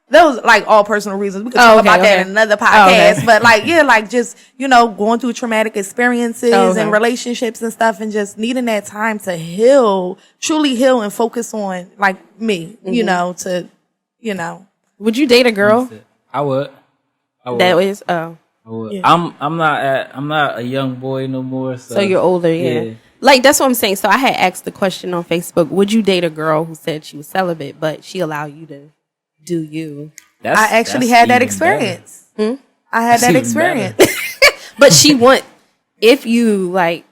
Those like all personal reasons. We could talk about that in another podcast. Okay. But like, yeah, like just, you know, going through traumatic experiences and relationships and stuff, and just needing that time to heal, truly heal, and focus on like me, you know, to, you know. Would you date a girl? I would. That is, oh. I would. Yeah. I'm not a young boy no more. So So you're older, yeah. Like, that's what I'm saying. So I had asked the question on Facebook, would you date a girl who said she was celibate, but she allowed you to do you? I actually had that experience. I had that experience. But if you, like,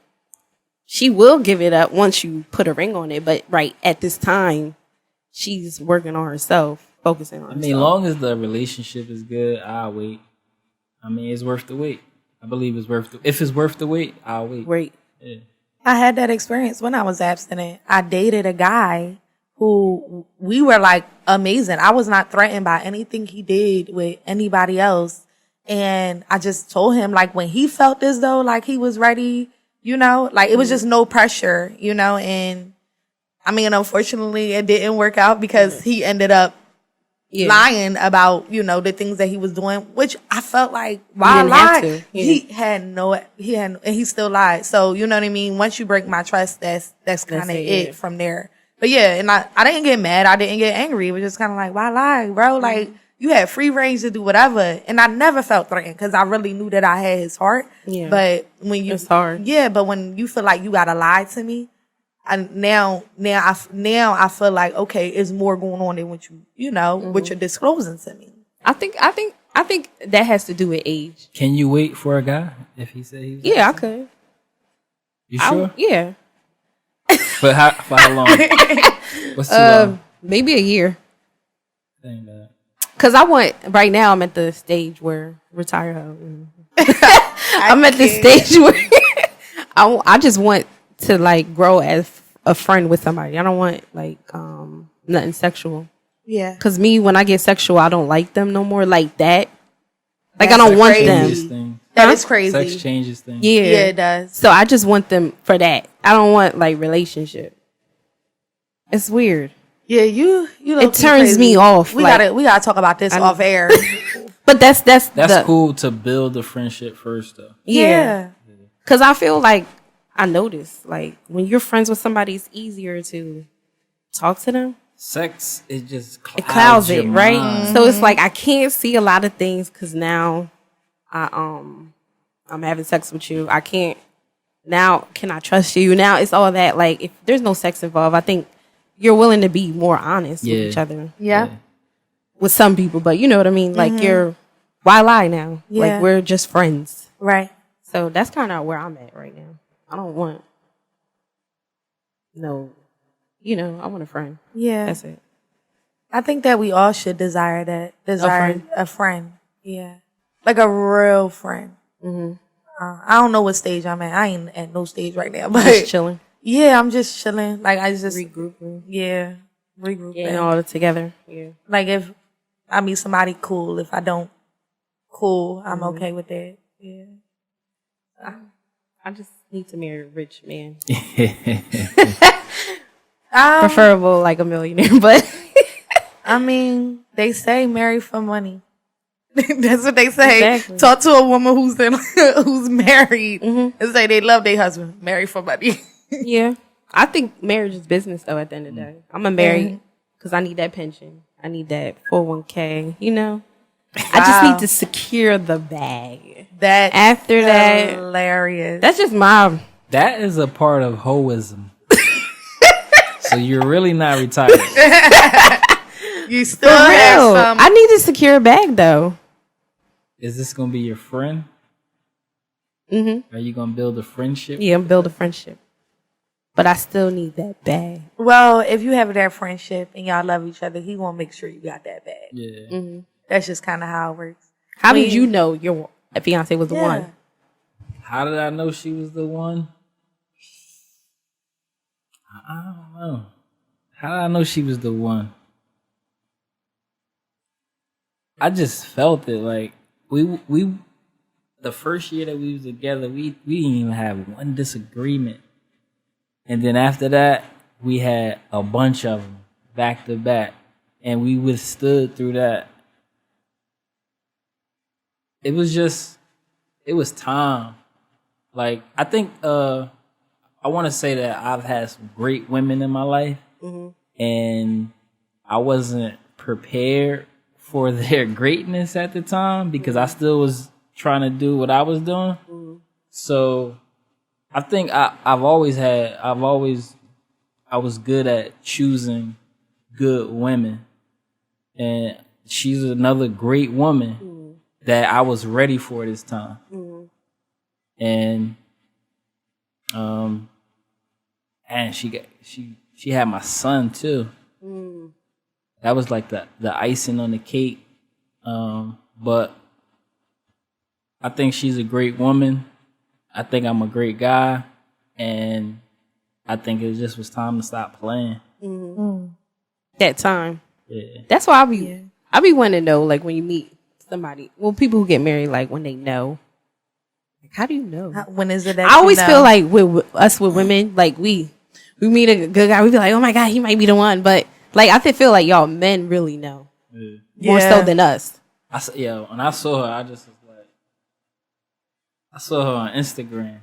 she will give it up once you put a ring on it. But, right, at this time, she's working on herself, focusing on herself. I mean, long as the relationship is good, I'll wait. I mean, it's worth the wait. I believe it's worth if it's worth the wait, I'll wait. Wait. Yeah. I had that experience when I was abstinent. I dated a guy who we were like amazing. I was not threatened by anything he did with anybody else. And I just told him, like, when he felt as though like he was ready, you know, like it was just no pressure, you know. And I mean, unfortunately, it didn't work out because he ended up lying about, you know, the things that he was doing, which I felt like, why lie? And he still lied. So, you know what I mean? Once you break my trust, that's kind of it from there. But yeah, and I didn't get mad. I didn't get angry. It was just kind of like, why lie, bro? Like, you had free range to do whatever. And I never felt threatened because I really knew that I had his heart. Yeah. But when it's hard. Yeah, but when you feel like you got to lie to me, and now I feel like, okay, it's more going on than what you know, what you're disclosing to me. I think that has to do with age. Can you wait for a guy if he said he was? Yeah, I could. You sure? Yeah. For how long? What's too long? Maybe a year. Ain't bad. Cause right now I'm at the stage where retire hoe. I'm at the stage where I just want to like grow as a friend with somebody. I don't want like nothing sexual. Yeah. Cause me, when I get sexual, I don't like them no more like that. Like, I don't want them. That is crazy. Sex changes things. Yeah, it does. So I just want them for that. I don't want like relationship. It's weird. Yeah, you it turns crazy. Me off. We gotta talk about this off air. But that's cool to build the friendship first though. Yeah. Cause I feel like I notice like when you're friends with somebody, it's easier to talk to them. Sex, it just clouds it, right? Mm-hmm. So it's like I can't see a lot of things because now I'm having sex with you. I can't now. Can I trust you? Now it's all that. Like if there's no sex involved, I think you're willing to be more honest with each other. Yeah. With some people, but you know what I mean. Like why lie now? Yeah. Like we're just friends, right? So that's kind of where I'm at right now. I don't want I want a friend. Yeah. That's it. I think that we all should desire that. A friend. Yeah. Like a real friend. Mm-hmm. I don't know what stage I'm at. I ain't at no stage right now. But just chilling. Yeah, I'm just chilling. Like I just regrouping. Yeah. Regrouping. Getting all together. Yeah. Like if I meet somebody cool. If I don't, cool. I'm okay with that. Yeah. I just need to marry a rich man. Preferable like a millionaire, but I mean, they say marry for money. That's what they say. Exactly. Talk to a woman who's married and say they love their husband. Marry for money. Yeah, I think marriage is business though. At the end of the day, I'm gonna marry because I need that pension. I need that 401k. You know, I just need to secure the bag. That after that, hilarious. That's just my. That is a part of hoism. So you're really not retired. You still have some. I need to secure a bag though. Is this gonna be your friend? Mm-hmm. Are you gonna build a friendship? Yeah, build a friendship. But I still need that bag. Well, if you have that friendship and y'all love each other, he gonna make sure you got that bag. Yeah. Mm-hmm. That's just kind of how it works. How did you know your fiance was the one? How did I know she was the one? I don't know. How did I know she was the one? I just felt it. Like we the first year that we was together, we didn't even have one disagreement. And then after that, we had a bunch of them back to back, and we withstood through that. It was time. Like I think I want to say that I've had some great women in my life, and I wasn't prepared for their greatness at the time because I still was trying to do what I was doing. So I think I was good at choosing good women, and she's another great woman that I was ready for this time. And she had my son too. That was like the icing on the cake. But I think she's a great woman. I think I'm a great guy, and I think it just was time to stop playing. That time. Yeah. That's why I be wanting to know, like, when you meet somebody, well, people who get married, like, when they know. Like, how do you know? When is it that I always you know? feel like with us with women, like, we meet a good guy, we be like, oh my God, he might be the one. But, like, I feel like y'all men really know. More so than us. When I saw her, I just was like, I saw her on Instagram.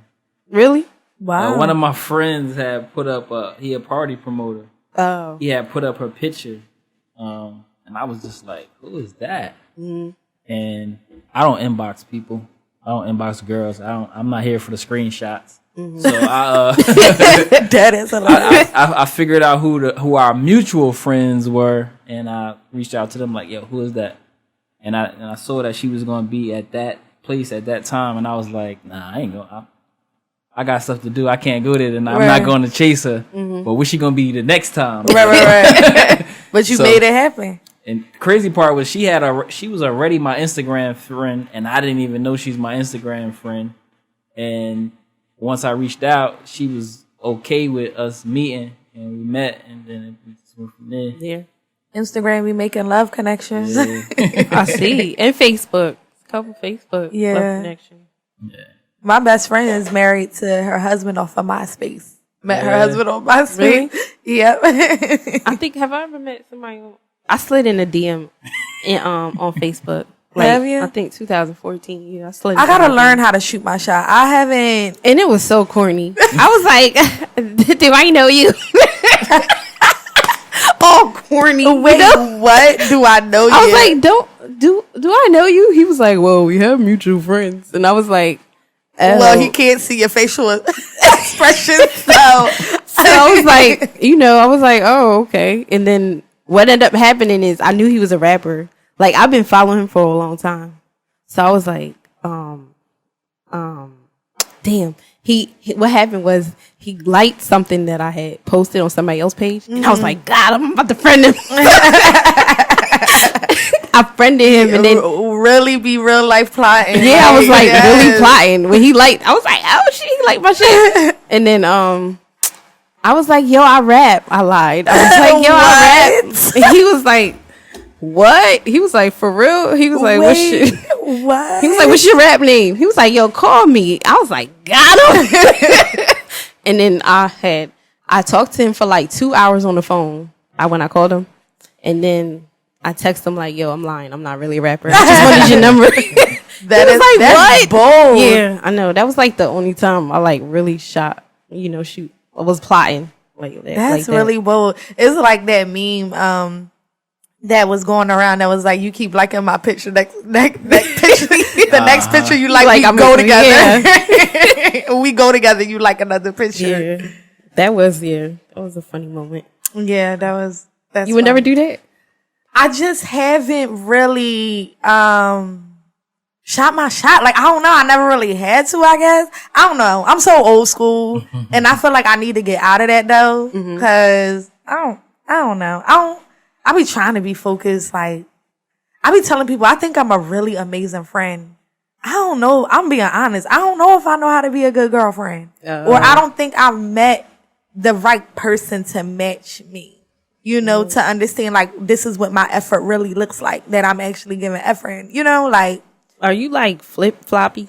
Really? Wow. One of my friends had put up, he a party promoter. Oh. He had put up her picture. And I was just like, who is that? And I don't inbox people. I don't inbox girls. I'm not here for the screenshots. So That is a lot. I figured out who our mutual friends were, and I reached out to them like, yo, who is that? And I saw that she was going to be at that place at that time, and I was like, nah, I ain't going. I got stuff to do. I can't go there, and I'm not going to chase her. But where's she going to be the next time? Right. But you made it happen. And the crazy part was she was already my Instagram friend, and I didn't even know she's my Instagram friend. And once I reached out, she was okay with us meeting, and we met, and then it just went from there. Yeah. Instagram, we making love connections. Yeah. I see. And Facebook. A couple Facebook love connection. Yeah. My best friend is married to her husband off of MySpace. Met her husband on MySpace. Really? Yep. I think, have I ever met somebody I slid in a DM on Facebook. Like, Have you? I think 2014. Yeah, I slid. I gotta learn how to shoot my shot. I haven't. And it was so corny. I was like, do I know you? All corny. Wait, what? Do I know you? I was like, do I know you? He was like, well, we have mutual friends. And I was like, oh. Well, he can't see your facial expression, so I was like, I was like, oh, okay. And then what ended up happening is I knew he was a rapper. Like, I've been following him for a long time. So I was like, damn. He what happened was he liked something that I had posted on somebody else's page. And I was like, God, I'm about to friend him. I friended him and then really be real life plotting. yeah, I was like really plotting. When he liked, I was like, oh shit, he liked my shit. And then I was like, yo, I rap. I lied. I was like, yo, I rap. And he was like, what? He was like, for real? He was like, what's your what? He was like, what's your rap name? He was like, yo, call me. I was like, got him. And then I talked to him for like 2 hours on the phone. When I called him. And then I texted him like, yo, I'm lying. I'm not really a rapper. I just wanted your number. That's what? bold. Yeah, I know. That was like the only time I like really shot, shoot. I was plotting like that. That's like that. really bold. It's like that meme that was going around that was like, you keep liking my picture. Next picture, the next picture you like we go together. Yeah. We go together. You like another picture. Yeah, that was a funny moment. Yeah, that's you would never do that. I just haven't really shot my shot. Like, I don't know. I never really had to, I guess. I don't know. I'm so old school. And I feel like I need to get out of that though. Cause I don't know. I be trying to be focused. Like, I be telling people I think I'm a really amazing friend. I don't know. I'm being honest. I don't know if I know how to be a good girlfriend. Or I don't think I've met the right person to match me. To understand, like, this is what my effort really looks like, that I'm actually giving effort in, like. Are you, like, flip-floppy?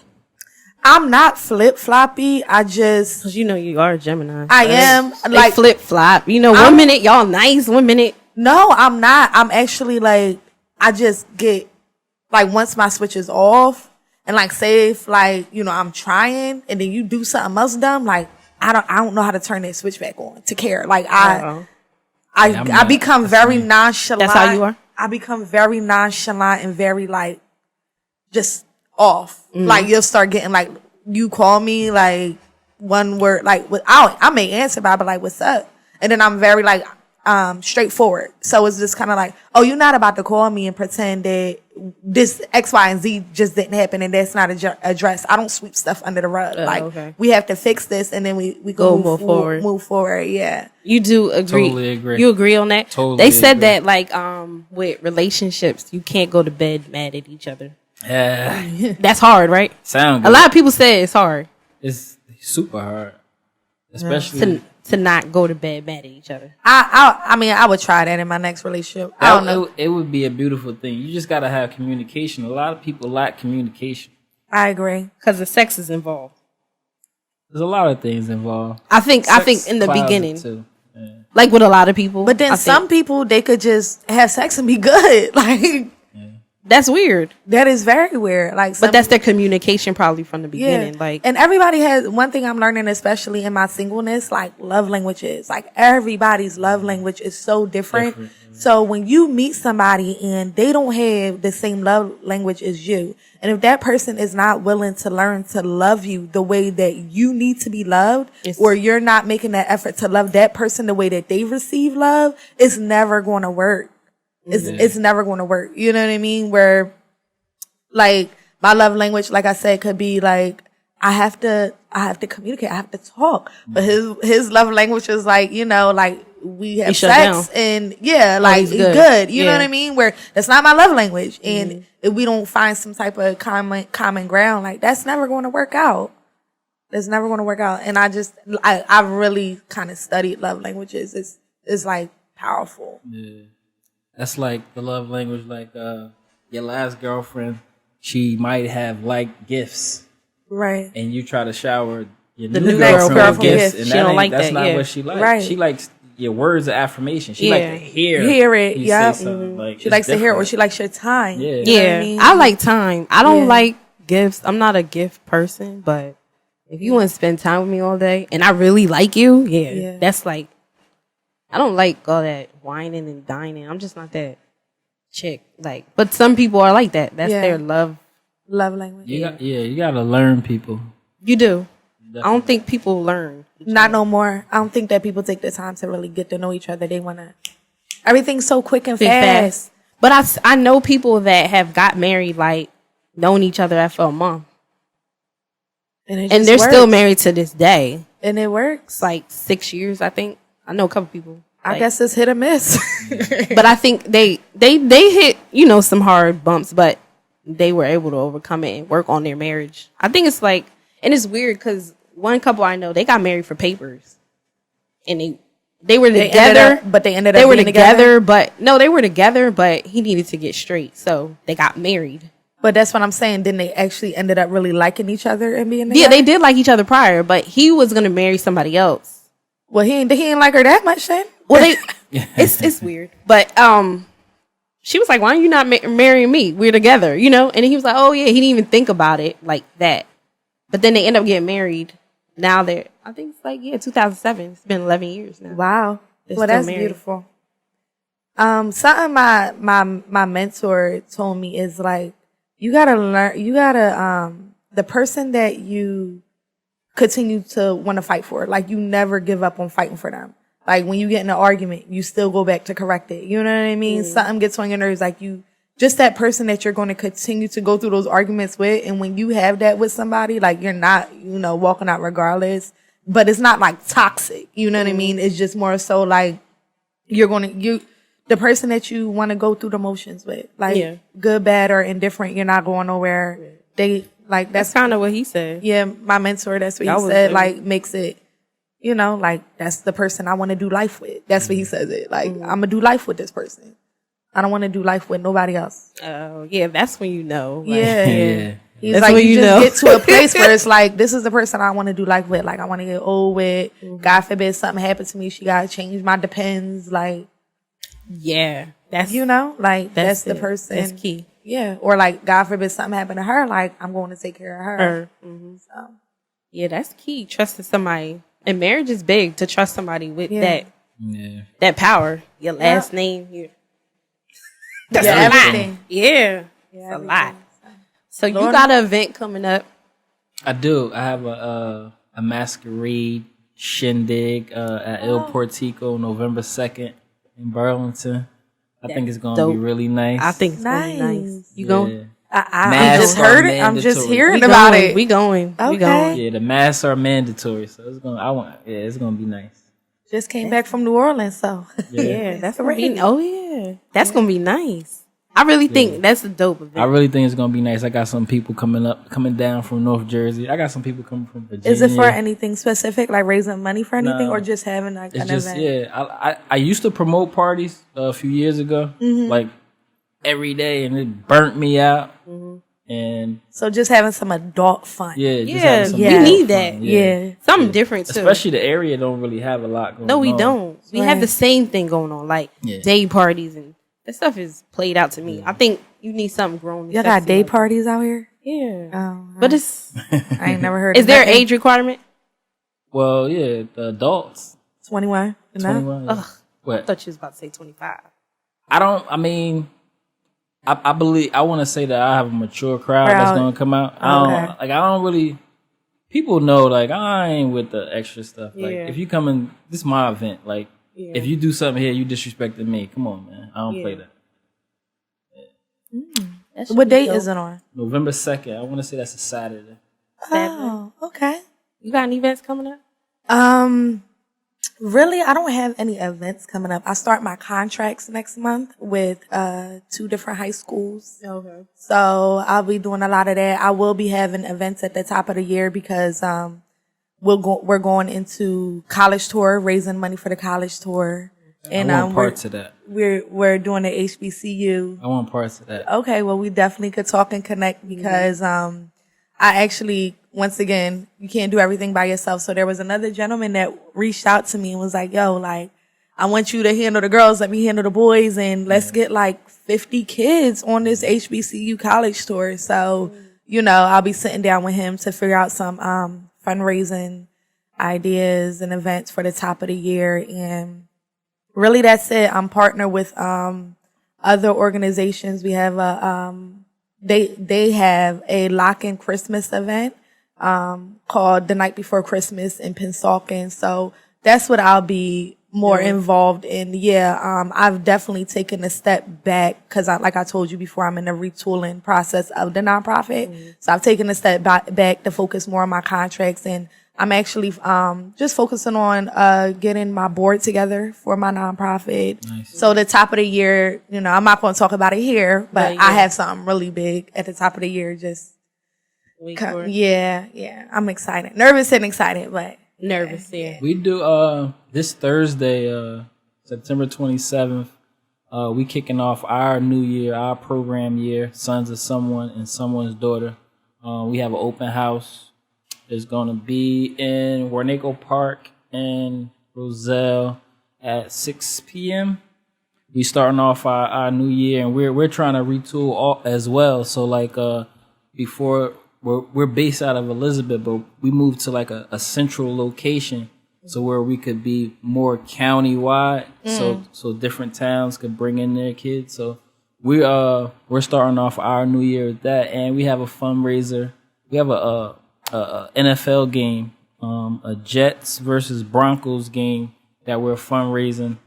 I'm not flip-floppy. I just. Because, you are a Gemini. I am. Like, flip-flop. 1 minute, y'all nice. 1 minute. No, I'm not. I'm actually, like, I just get, like, once my switch is off, and, like, say if, like, I'm trying, and then you do something else dumb, like, I don't know how to turn that switch back on to care. Like, I become very nonchalant. That's how you are? I become very nonchalant and very like just off. Like you'll start getting like, you call me like one word, like I may answer by, but like, what's up? And then I'm very like straightforward. So it's just kind of like, oh, you're not about to call me and pretend that this X, Y, and Z just didn't happen and that's not addressed. I don't sweep stuff under the rug. We have to fix this and then we go move forward. Move forward. Yeah. You do agree. Totally agree. You agree on that? Totally they said agree. that like with relationships, you can't go to bed mad at each other. Yeah. That's hard, right? Sound good. A lot of people say it's hard. It's super hard. Especially to not go to bed mad at each other. I mean, I would try that in my next relationship. I don't know. It would be a beautiful thing. You just got to have communication. A lot of people lack communication. I agree. Because the sex is involved. There's a lot of things involved. I think in the clouds it beginning. too. Yeah. Like with a lot of people. But then some people, they could just have sex and be good. Like, that's weird. that is very weird. Like, But that's their communication probably from the beginning. Like, and everybody has one thing I'm learning, especially in my singleness, like love languages. Like everybody's love language is so different. So when you meet somebody and they don't have the same love language as you, and if that person is not willing to learn to love you the way that you need to be loved, or you're not making that effort to love that person the way that they receive love, it's never going to work. It's never going to work. You know what I mean? Where, like, my love language, like I said, could be like, I have to communicate. I have to talk. But his love language is like, you know, like we have sex and like he's good. You know what I mean? Where that's not my love language. And if we don't find some type of common ground, like that's never going to work out. It's never going to work out. And I really kind of studied love languages. It's like powerful. Yeah. That's like the love language, like your last girlfriend, she might have liked gifts. Right. And you try to shower your The new new girlfriend girlfriend with gifts. gift. And She don't like that's that, not yeah. what she likes. Right. She likes your words of affirmation. She likes to hear it. you Yeah. say something. Like, She likes to hear it, or she likes your time. Yeah. You know what I mean? I like time. I don't like gifts. I'm not a gift person, but if you want to spend time with me all day and I really like you, that's like, I don't like all that whining and dining. I'm just not that chick. Like, but some people are like that. That's their love language. You gotta learn people. You do. Definitely. I don't think people learn. Not no more. I don't think that people take the time to really get to know each other. They want to. Everything's so quick and fast. But I know people that have got married, like, known each other after a month. And they're still married to this day. And it works. It's like 6 years, I think. I know a couple people. I guess it's hit or miss. But I think they hit, you know, some hard bumps, but they were able to overcome it and work on their marriage. I think it's like, and it's weird because one couple I know, they got married for papers. And they were together. They were together, but no, they were together, but he needed to get straight. So they got married. But that's what I'm saying. Then they actually ended up really liking each other and being together? Yeah, they did like each other prior, but he was going to marry somebody else. Well, he ain't like her that much then. Well, it's weird. But she was like, why are you not marrying me? We're together, you know? And he was like, oh, yeah, he didn't even think about it like that. But then they end up getting married. Now I think it's like, 2007. It's been 11 years now. Wow. They're Well, that's married. beautiful. Something my mentor told me is like, you gotta the person that you continue to want to fight for, like you never give up on fighting for them. Like when you get in an argument, you still go back to correct it. You know what I mean? Something gets on your nerves, like just that person that you're going to continue to go through those arguments with. And when you have that with somebody, like you're not, walking out regardless, but it's not like toxic. You know what I mean? It's just more so like the person that you want to go through the motions with, like good, bad, or indifferent, you're not going nowhere. That's kind of what he said. Yeah, my mentor, that's what he said. Like makes it, like that's the person I want to do life with. That's what he says it. Like I'm gonna do life with this person. I don't want to do life with nobody else. Oh yeah, that's when you know. Like, yeah. He's that's like, when you just know. get to a place where it's like, this is the person I want to do life with. Like I want to get old with. God forbid something happened to me, she gotta change my depends. Like. Yeah, that's that's the person. That's key. Yeah, or like God forbid something happened to her, like I'm going to take care of her. Mm-hmm. So. Yeah, that's key. Trusting somebody, and marriage is big to trust somebody with that power. Your last name, That's Yeah, a lot. everything. Yeah, it's a lot. So you got an event coming up. I do. I have a masquerade shindig at Il Portico November 2nd in Burlington. I think it's gonna be really nice. I think it's gonna be nice. You going? I just heard it. I'm just hearing about it. We going. Okay. We going. Yeah, the masks are mandatory, so it's gonna. It's gonna be nice. Just came back from New Orleans, so Yeah, that's gonna be. Oh yeah, that's gonna be nice. I really think that's a dope event. I really think it's gonna be nice. I got some people coming down from North Jersey. I got some people coming from Virginia. Is it for anything specific, like raising money for anything, or just having like an event? Yeah. I used to promote parties a few years ago, like every day, and it burnt me out. And so just having some adult fun. Yeah, we need that. Yeah. Something different too. Especially the area don't really have a lot going on. No, we don't. We have the same thing going on, like day parties and that stuff is played out to me. I think you need something grown. Y'all got day parties out here? Yeah. Oh, but it's I ain't never heard. Is there an age requirement? Well, yeah, the adults. 21. 21. Yeah. Ugh. What? I thought you was about to say 25. I believe I want to say that I have a mature crowd that's going to come out. I don't really. People know, like, I ain't with the extra stuff. Like, if you come in, this is my event. Like, if you do something here, you disrespecting me. Come on, man. I don't play that. What date is it on? November 2nd. I want to say that's a Saturday. Oh, okay. You got any events coming up? Really, I don't have any events coming up. I start my contracts next month with 2 different high schools. Okay. So I'll be doing a lot of that. I will be having events at the top of the year because we're going into college tour, raising money for the college tour. And I want parts of that. We're doing the HBCU. I want parts of that. Okay, well, we definitely could talk and connect because I actually, once again, you can't do everything by yourself. So there was another gentleman that reached out to me and was like, yo, like, I want you to handle the girls, let me handle the boys, and let's get like 50 kids on this HBCU college tour. So, I'll be sitting down with him to figure out some fundraising ideas and events for the top of the year. And really, that's it. I'm partnered with other organizations. We have they have a lock-in Christmas event called The Night Before Christmas in Pennsauken. So that's what I'll be more involved in. I've definitely taken a step back because, like I told you before, I'm in the retooling process of the nonprofit. So I've taken a step back to focus more on my contracts, and I'm actually just focusing on getting my board together for my nonprofit. Nice. So the top of the year, I'm not going to talk about it here, but I have something really big at the top of the year. I'm excited, nervous and excited, but nervous. Yeah. We do this Thursday, September 27th. We kicking off our new year, our program year, Sons of Someone and Someone's Daughter. We have an open house. It's going to be in Warnaco Park in Roselle at 6 p.m. We starting off our new year, and we're trying to retool all as well. So like before, we're based out of Elizabeth, but we moved to like a central location, so where we could be more county-wide, so different towns could bring in their kids. So we're starting off our new year with that, and we have a fundraiser. We have a NFL game, a Jets versus Broncos game that we're fundraising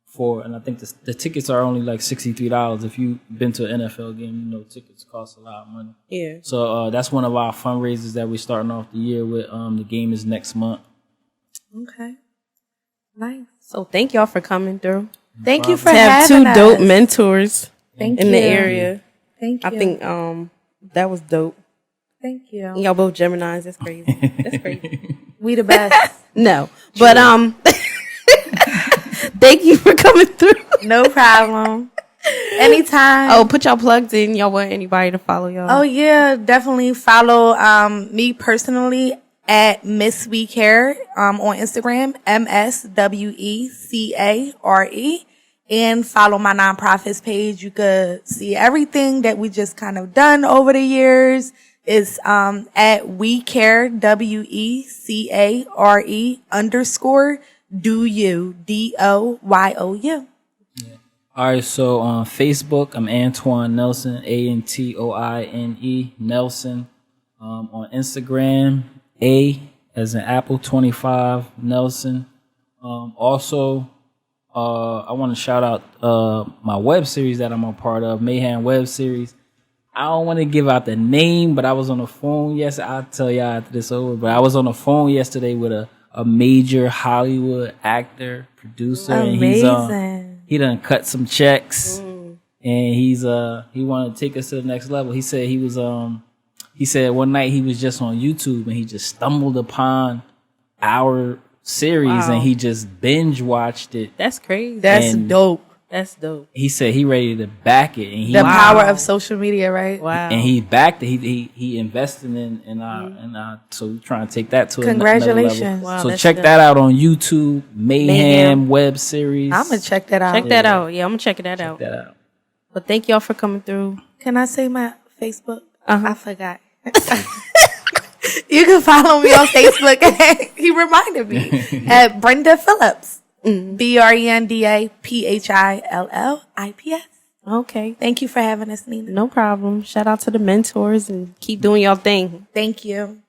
for, and I think the tickets are only like $63. If you've been to an NFL game, tickets cost a lot of money. Yeah. So that's one of our fundraisers that we're starting off the year with. The game is next month. Okay. Nice. So thank y'all for coming through. Thank you for have having 2 us. dope mentors in you. the area. Thank you. I think that was dope. Thank you. And y'all both Geminis. That's crazy. That's crazy. We the best. No, but thank you for coming through. No problem. Anytime. Oh, put y'all plugs in. Y'all want anybody to follow y'all? Oh yeah, definitely follow me personally at Miss We Care on Instagram, MSWECARE, and follow my nonprofits page. You could see everything that we just kind of done over the years. It's at We Care WECARE _ DOYOU. All right, so on Facebook, I'm Antoine Nelson, Antoine Nelson. On Instagram, A as in Apple 25 Nelson. Also, I want to shout out my web series that I'm a part of, Mayhem Web Series. I don't want to give out the name, but I was on the phone yesterday. I'll tell y'all after this over. But I was on the phone yesterday with a major Hollywood actor, producer, Amazing. And he done cut some checks, and he wanted to take us to the next level. He said he said one night he was just on YouTube and he just stumbled upon our series and he just binge watched it. That's crazy. That's dope. That's dope. He said he ready to back it, and The power of social media, right? Wow. And he backed it. He invested in our so we're trying to take that to Congratulations. another level. Wow, So that's check dope. that out on YouTube, Mayhem Web Series. I'm gonna check that out. Check that out. Yeah, I'm gonna check that Check out. that out. But thank y'all for coming through. Can I say my Facebook? I forgot. You can follow me on Facebook. He reminded me at Brenda Phillips. BRENDAPHILLIPS. Okay. Thank you for having us, Neena. No problem. Shout out to the mentors and keep doing y'all thing. Thank you.